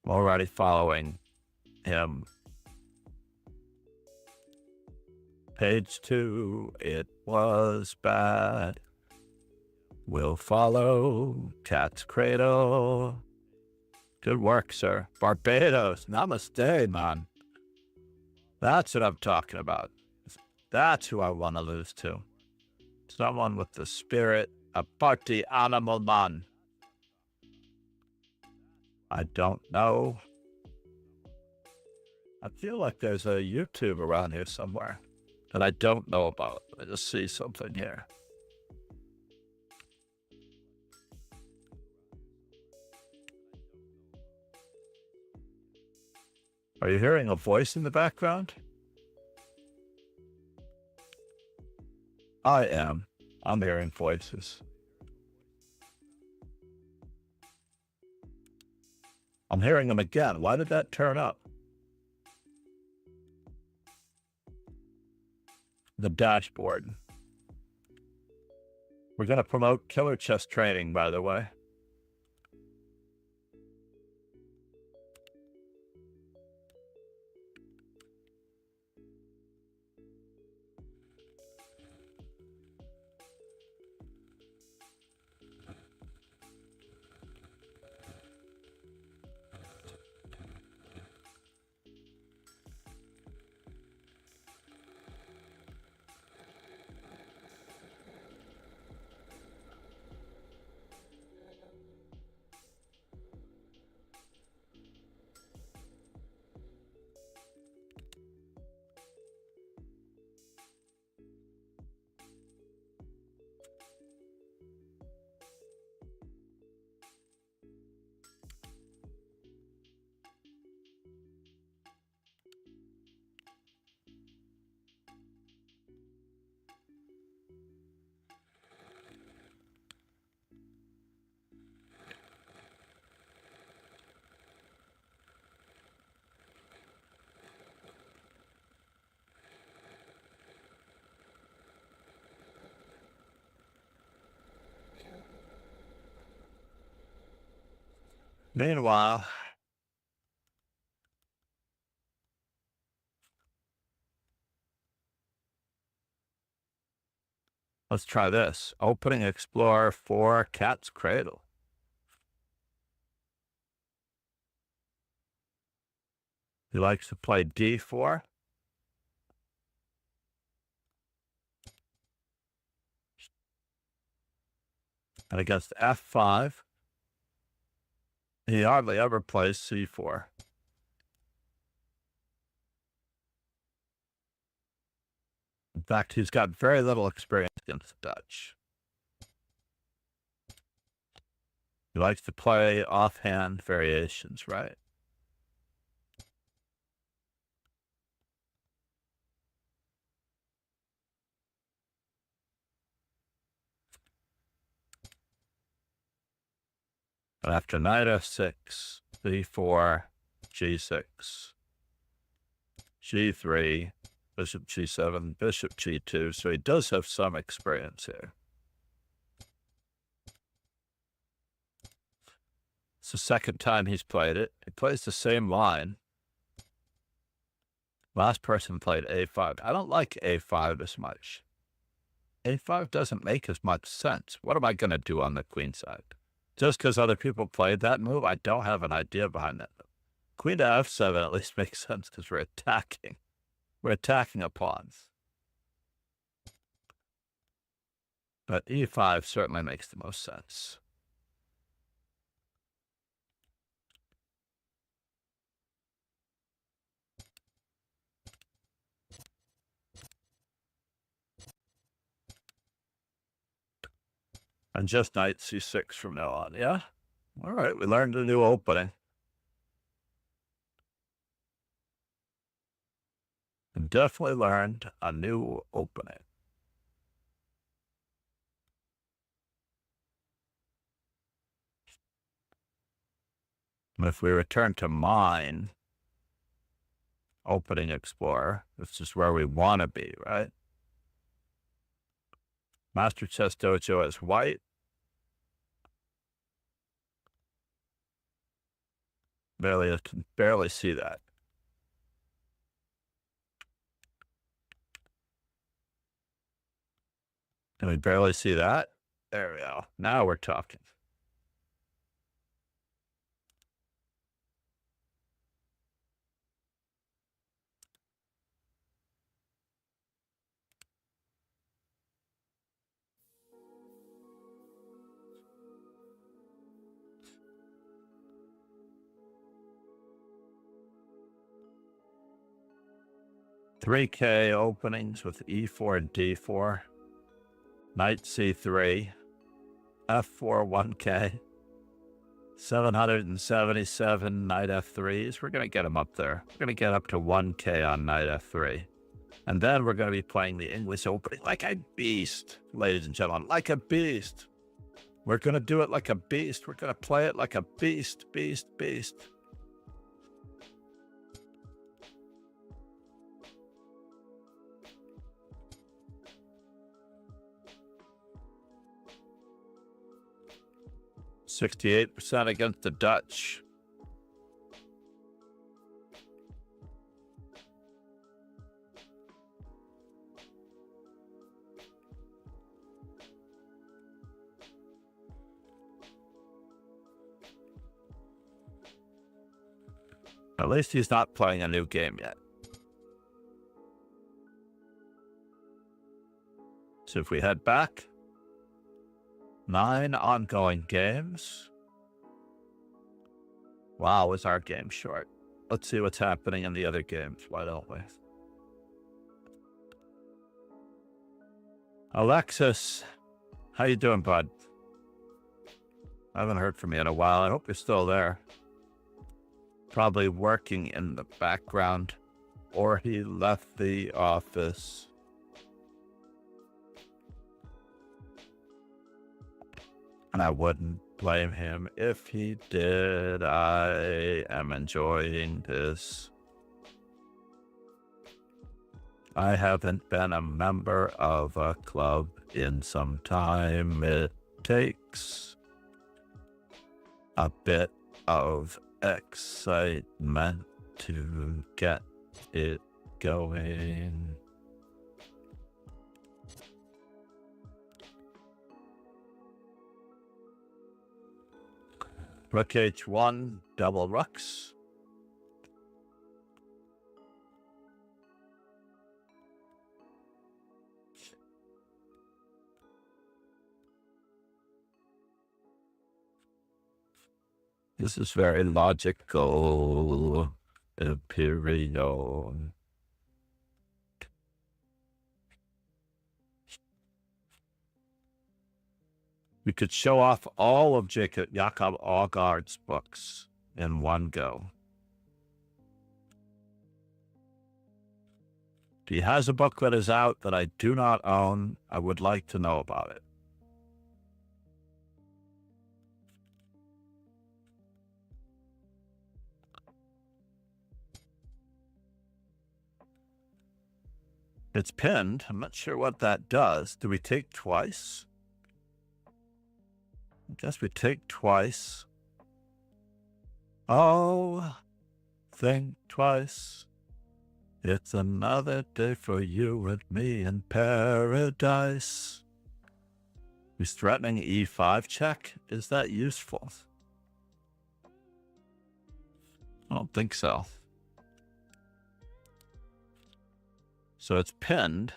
I'm already following him. Page 2, it was bad. We'll follow cat's cradle. Good work, sir. Barbados. Namaste, man. That's what I'm talking about. That's who I want to lose to. Someone with the spirit, a party animal man. I don't know. I feel like there's a YouTube around here somewhere that I don't know about. I just see something here. Are you hearing a voice in the background? I am. I'm hearing voices. I'm hearing them again. Why did that turn up? The dashboard. We're going to promote killer chess training, by the way. Meanwhile, let's try this. Opening Explorer 4 Cat's Cradle. He likes to play D4. And against F5, he hardly ever plays C4. In fact, he's got very little experience against Dutch. He likes to play offhand variations, right? And after knight f6, c4, g6, g3, bishop g7, bishop g2. So he does have some experience here. It's the second time he's played it. He plays the same line. Last person played a5. I don't like a5 as much. a5 doesn't make as much sense. What am I going to do on the queen side? Just because other people played that move, I don't have an idea behind that. Queen to f7 at least makes sense because we're attacking. We're attacking a pawns. But e5 certainly makes the most sense. And just knight c6 from now on, yeah? All right, we learned a new opening. Definitely learned a new opening. If we return to mine, opening explorer, this is where we want to be, right? Master Chess Dojo is white. Barely see that. Can we barely see that? There we go. Now we're talking. $3K openings with E4 and D4. Knight C3. F4 1K. 777 knight F3s. We're going to get them up there. We're going to get up to 1K on knight F3. And then we're going to be playing the English opening like a beast, ladies and gentlemen, like a beast. We're going to do it like a beast. We're going to play it like a beast, beast, beast. %68 against the Dutch. At least he's not playing a new game yet. So if we head back, 9 ongoing games. Wow, is our game short? Let's see what's happening in the other games. Why don't we? Alexis, how you doing, bud? I haven't heard from you in a while. I hope you're still there. Probably working in the background, or he left the office. And I wouldn't blame him if he did. I am enjoying this. I haven't been a member of a club in some time. It takes a bit of excitement to get it going. Rook H1, double rooks. This is very logical, Imperial. We could show off all of Jacob Aagaard's books in one go. He has a book that is out that I do not own. I would like to know about it. It's pinned. I'm not sure what that does. Do we take twice? I guess we take twice. Oh, think twice. It's another day for you and me in paradise. He's threatening E5 check. Is that useful? I don't think so. So it's pinned.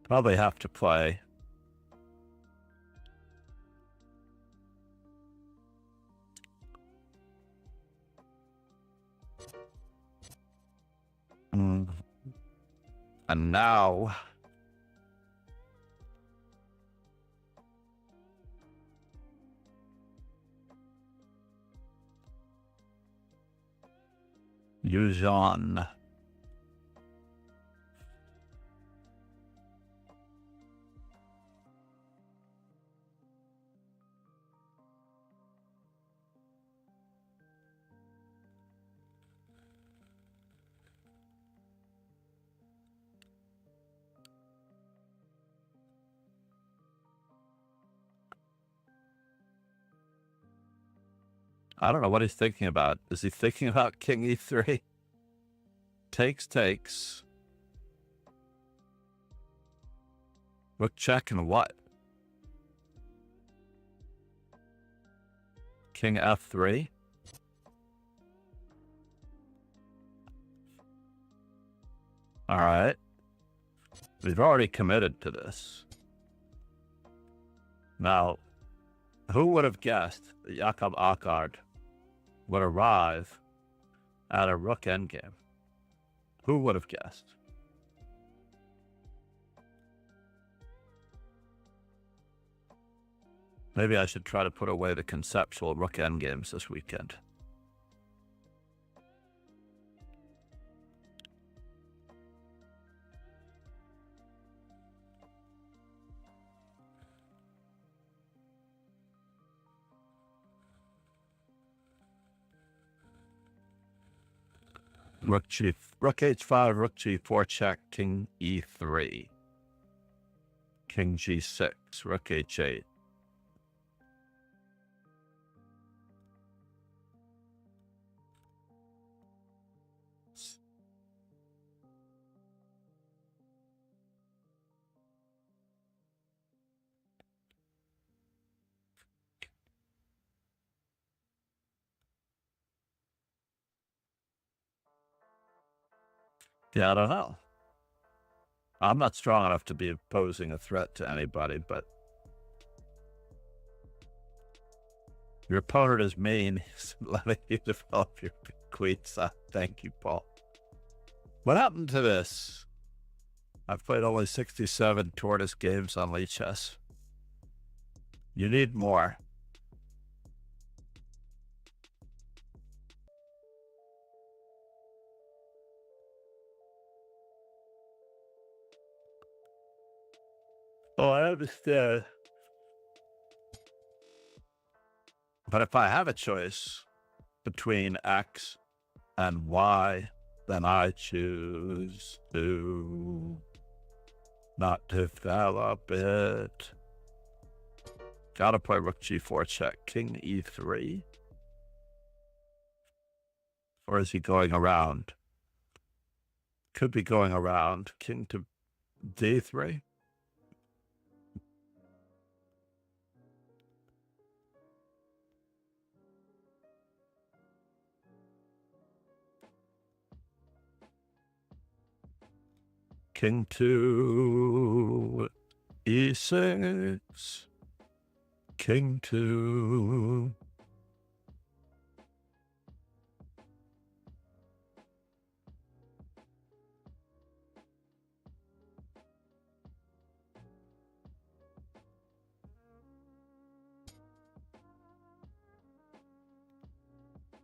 Probably have to play. And now Yuuzhan. I don't know what he's thinking about. Is he thinking about king e3? Takes. Rook check and what? King f3? All right. We've already committed to this. Now, who would have guessed that Jakob Akkard would arrive at a rook endgame? Who would have guessed? Maybe I should try to put away the conceptual rook endgames this weekend. Rook h5, rook g4 check, king e3. King g6, rook h8. Yeah, I don't know. I'm not strong enough to be posing a threat to anybody, but your opponent is mean. He's letting you develop your queen side. Thank you, Paul. What happened to this? I've played only 67 tortoise games on Lichess. You need more. Oh, I understand. But if I have a choice between X and Y, then I choose to not develop it. Gotta play rook g4 check, king e3. Or is he going around? Could be going around, king to d3. King to e6. King to...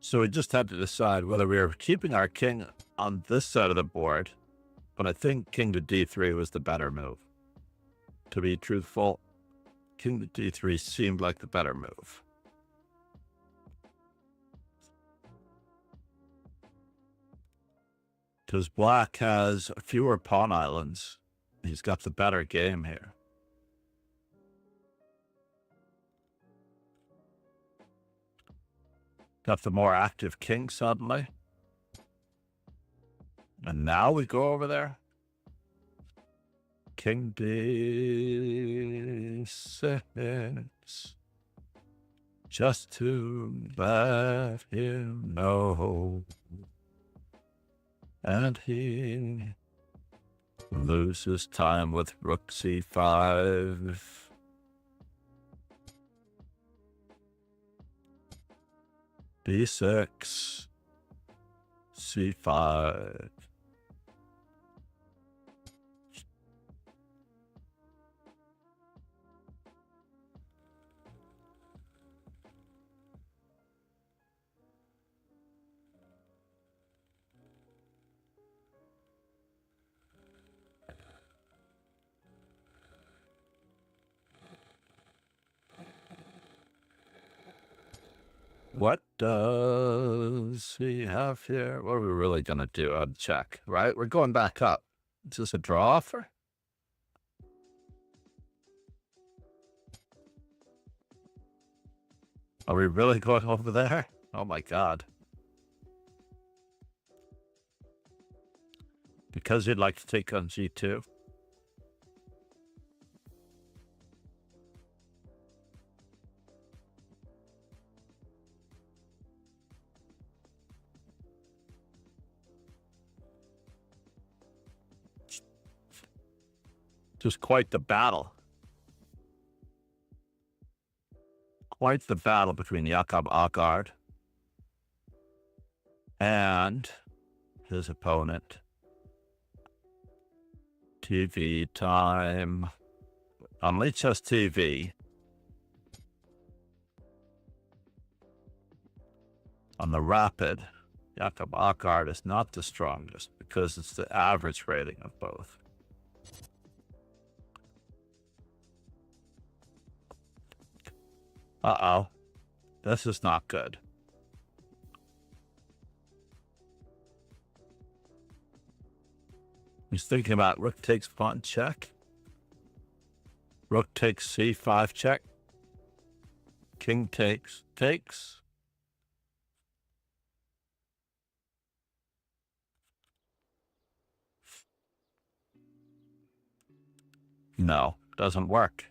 So we just had to decide whether we were keeping our king on this side of the board, but I think king to d3 was the better move. To be truthful, king to d3 seemed like the better move. Because black has fewer pawn islands. He's got the better game here. Got the more active king suddenly. And now we go over there. King d6. Just to let him know. And he loses time with rook c5. d6. c5. What does he have here? What are we really going to do on check, right? We're going back up. Is this a draw offer? Are we really going over there? Oh my God. Because you'd like to take on G2. Just quite the battle. Quite the battle between Jakob Aagaard and his opponent. TV time. On Lichess TV. On the Rapid, Jakob Aagaard is not the strongest because it's the average rating of both. Uh-oh. This is not good. He's thinking about rook takes pawn check. Rook takes c5 check. King takes. No, doesn't work.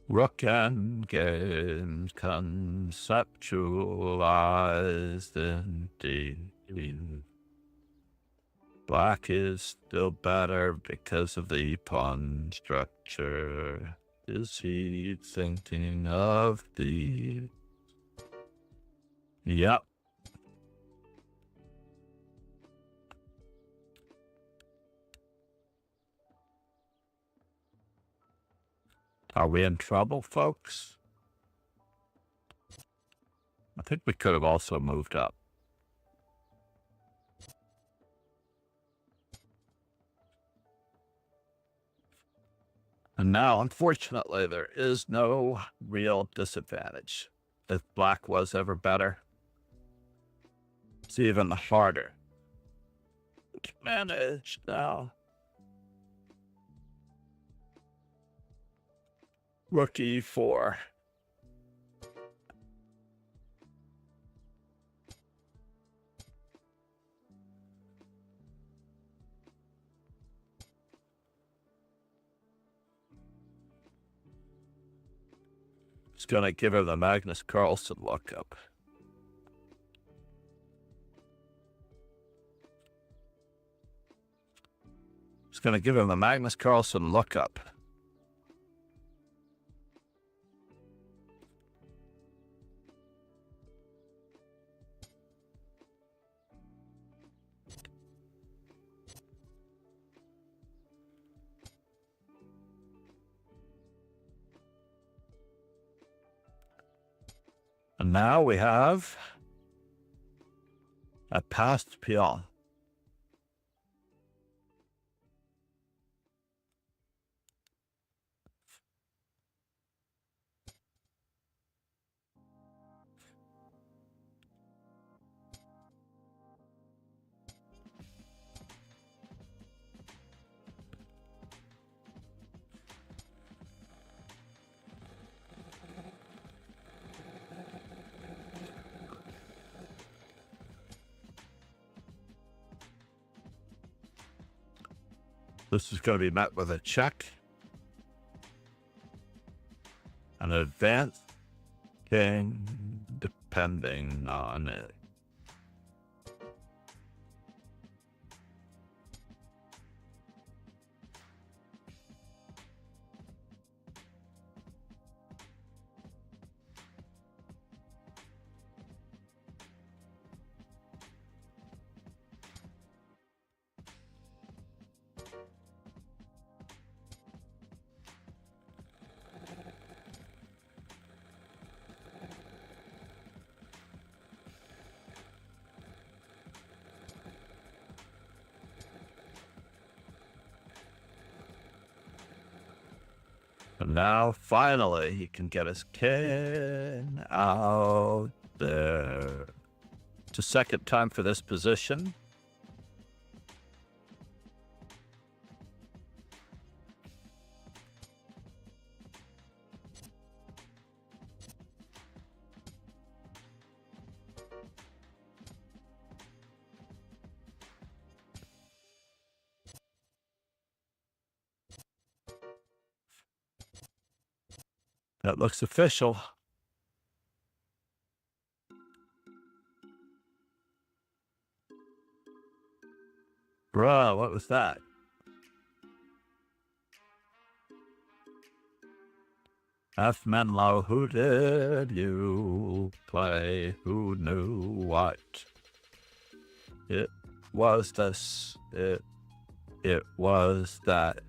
Rook and games conceptualized indeed. Black is still better because of the pawn structure. Is he thinking of the... Yep. Are we in trouble, folks? I think we could have also moved up. And now, unfortunately, there is no real disadvantage. If black was ever better, it's even harder to manage now. Rook e4. It's going to give her the Magnus Carlsen lookup. It's going to give him the Magnus Carlsen lookup. And now we have a passed peon. This is going to be met with a check. An advance king, depending on it. And now, finally, he can get his king out there. It's a second time for this position. That looks official. Bruh, what was that? F. Menlo, who did you play? Who knew what? It was this. It was that.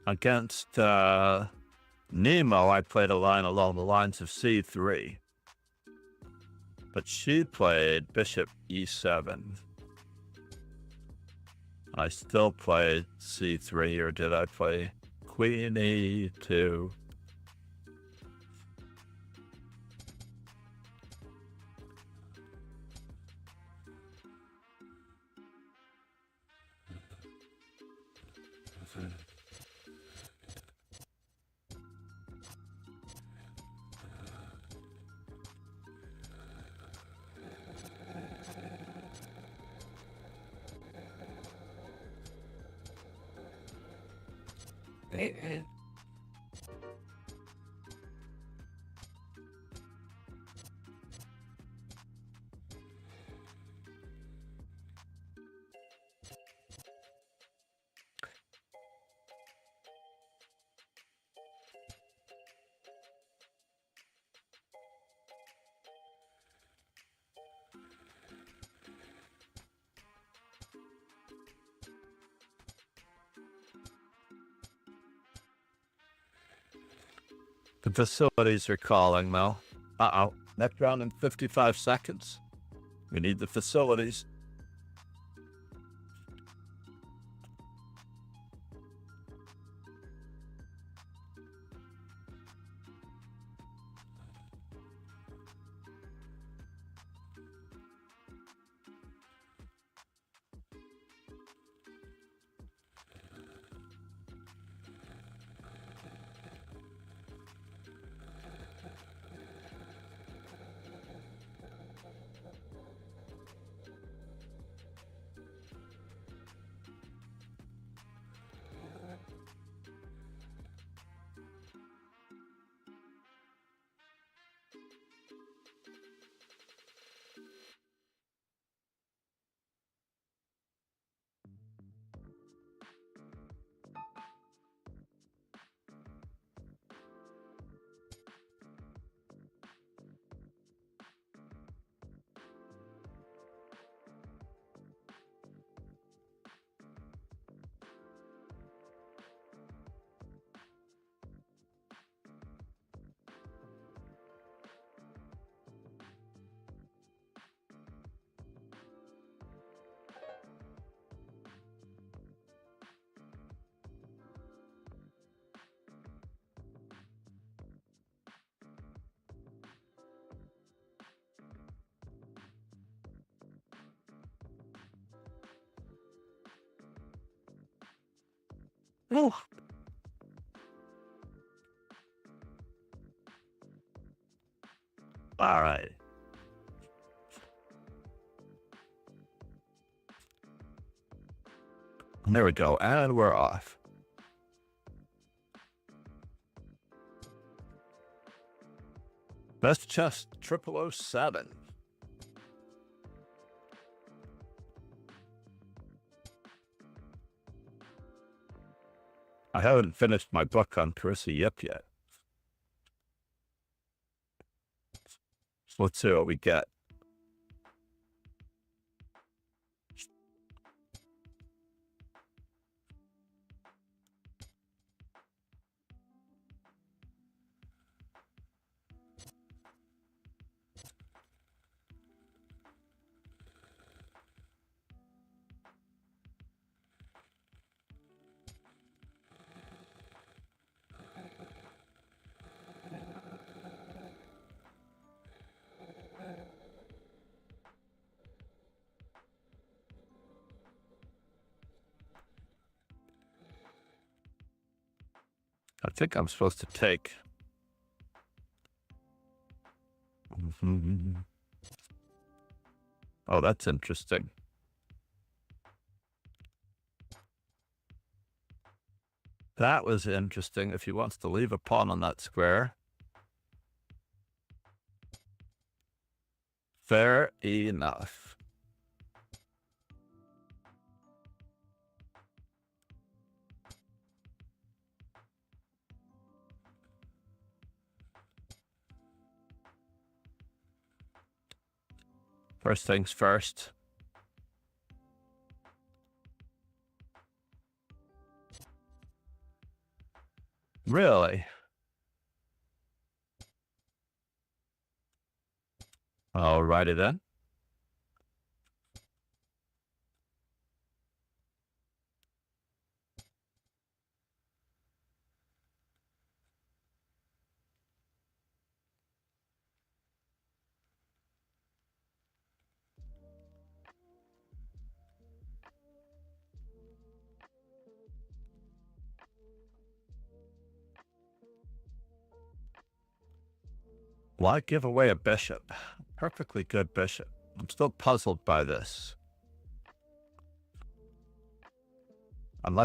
Against Nemo, I played a line along the lines of c3. But she played bishop e7. I still played c3, or did I play queen e2? The facilities are calling, Mel. Uh-oh. Next round in 55 seconds. We need the facilities. Oh, All right. There we go, and we're off. Best chess 0007. I haven't finished my book on Carissa Yip yet. So let's see what we get. I think I'm supposed to take. Oh, that's interesting. That was interesting. If he wants to leave a pawn on that square. Fair enough. First things first. Really? Alrighty then. Why give away a bishop? Perfectly good bishop. I'm still puzzled by this. Unless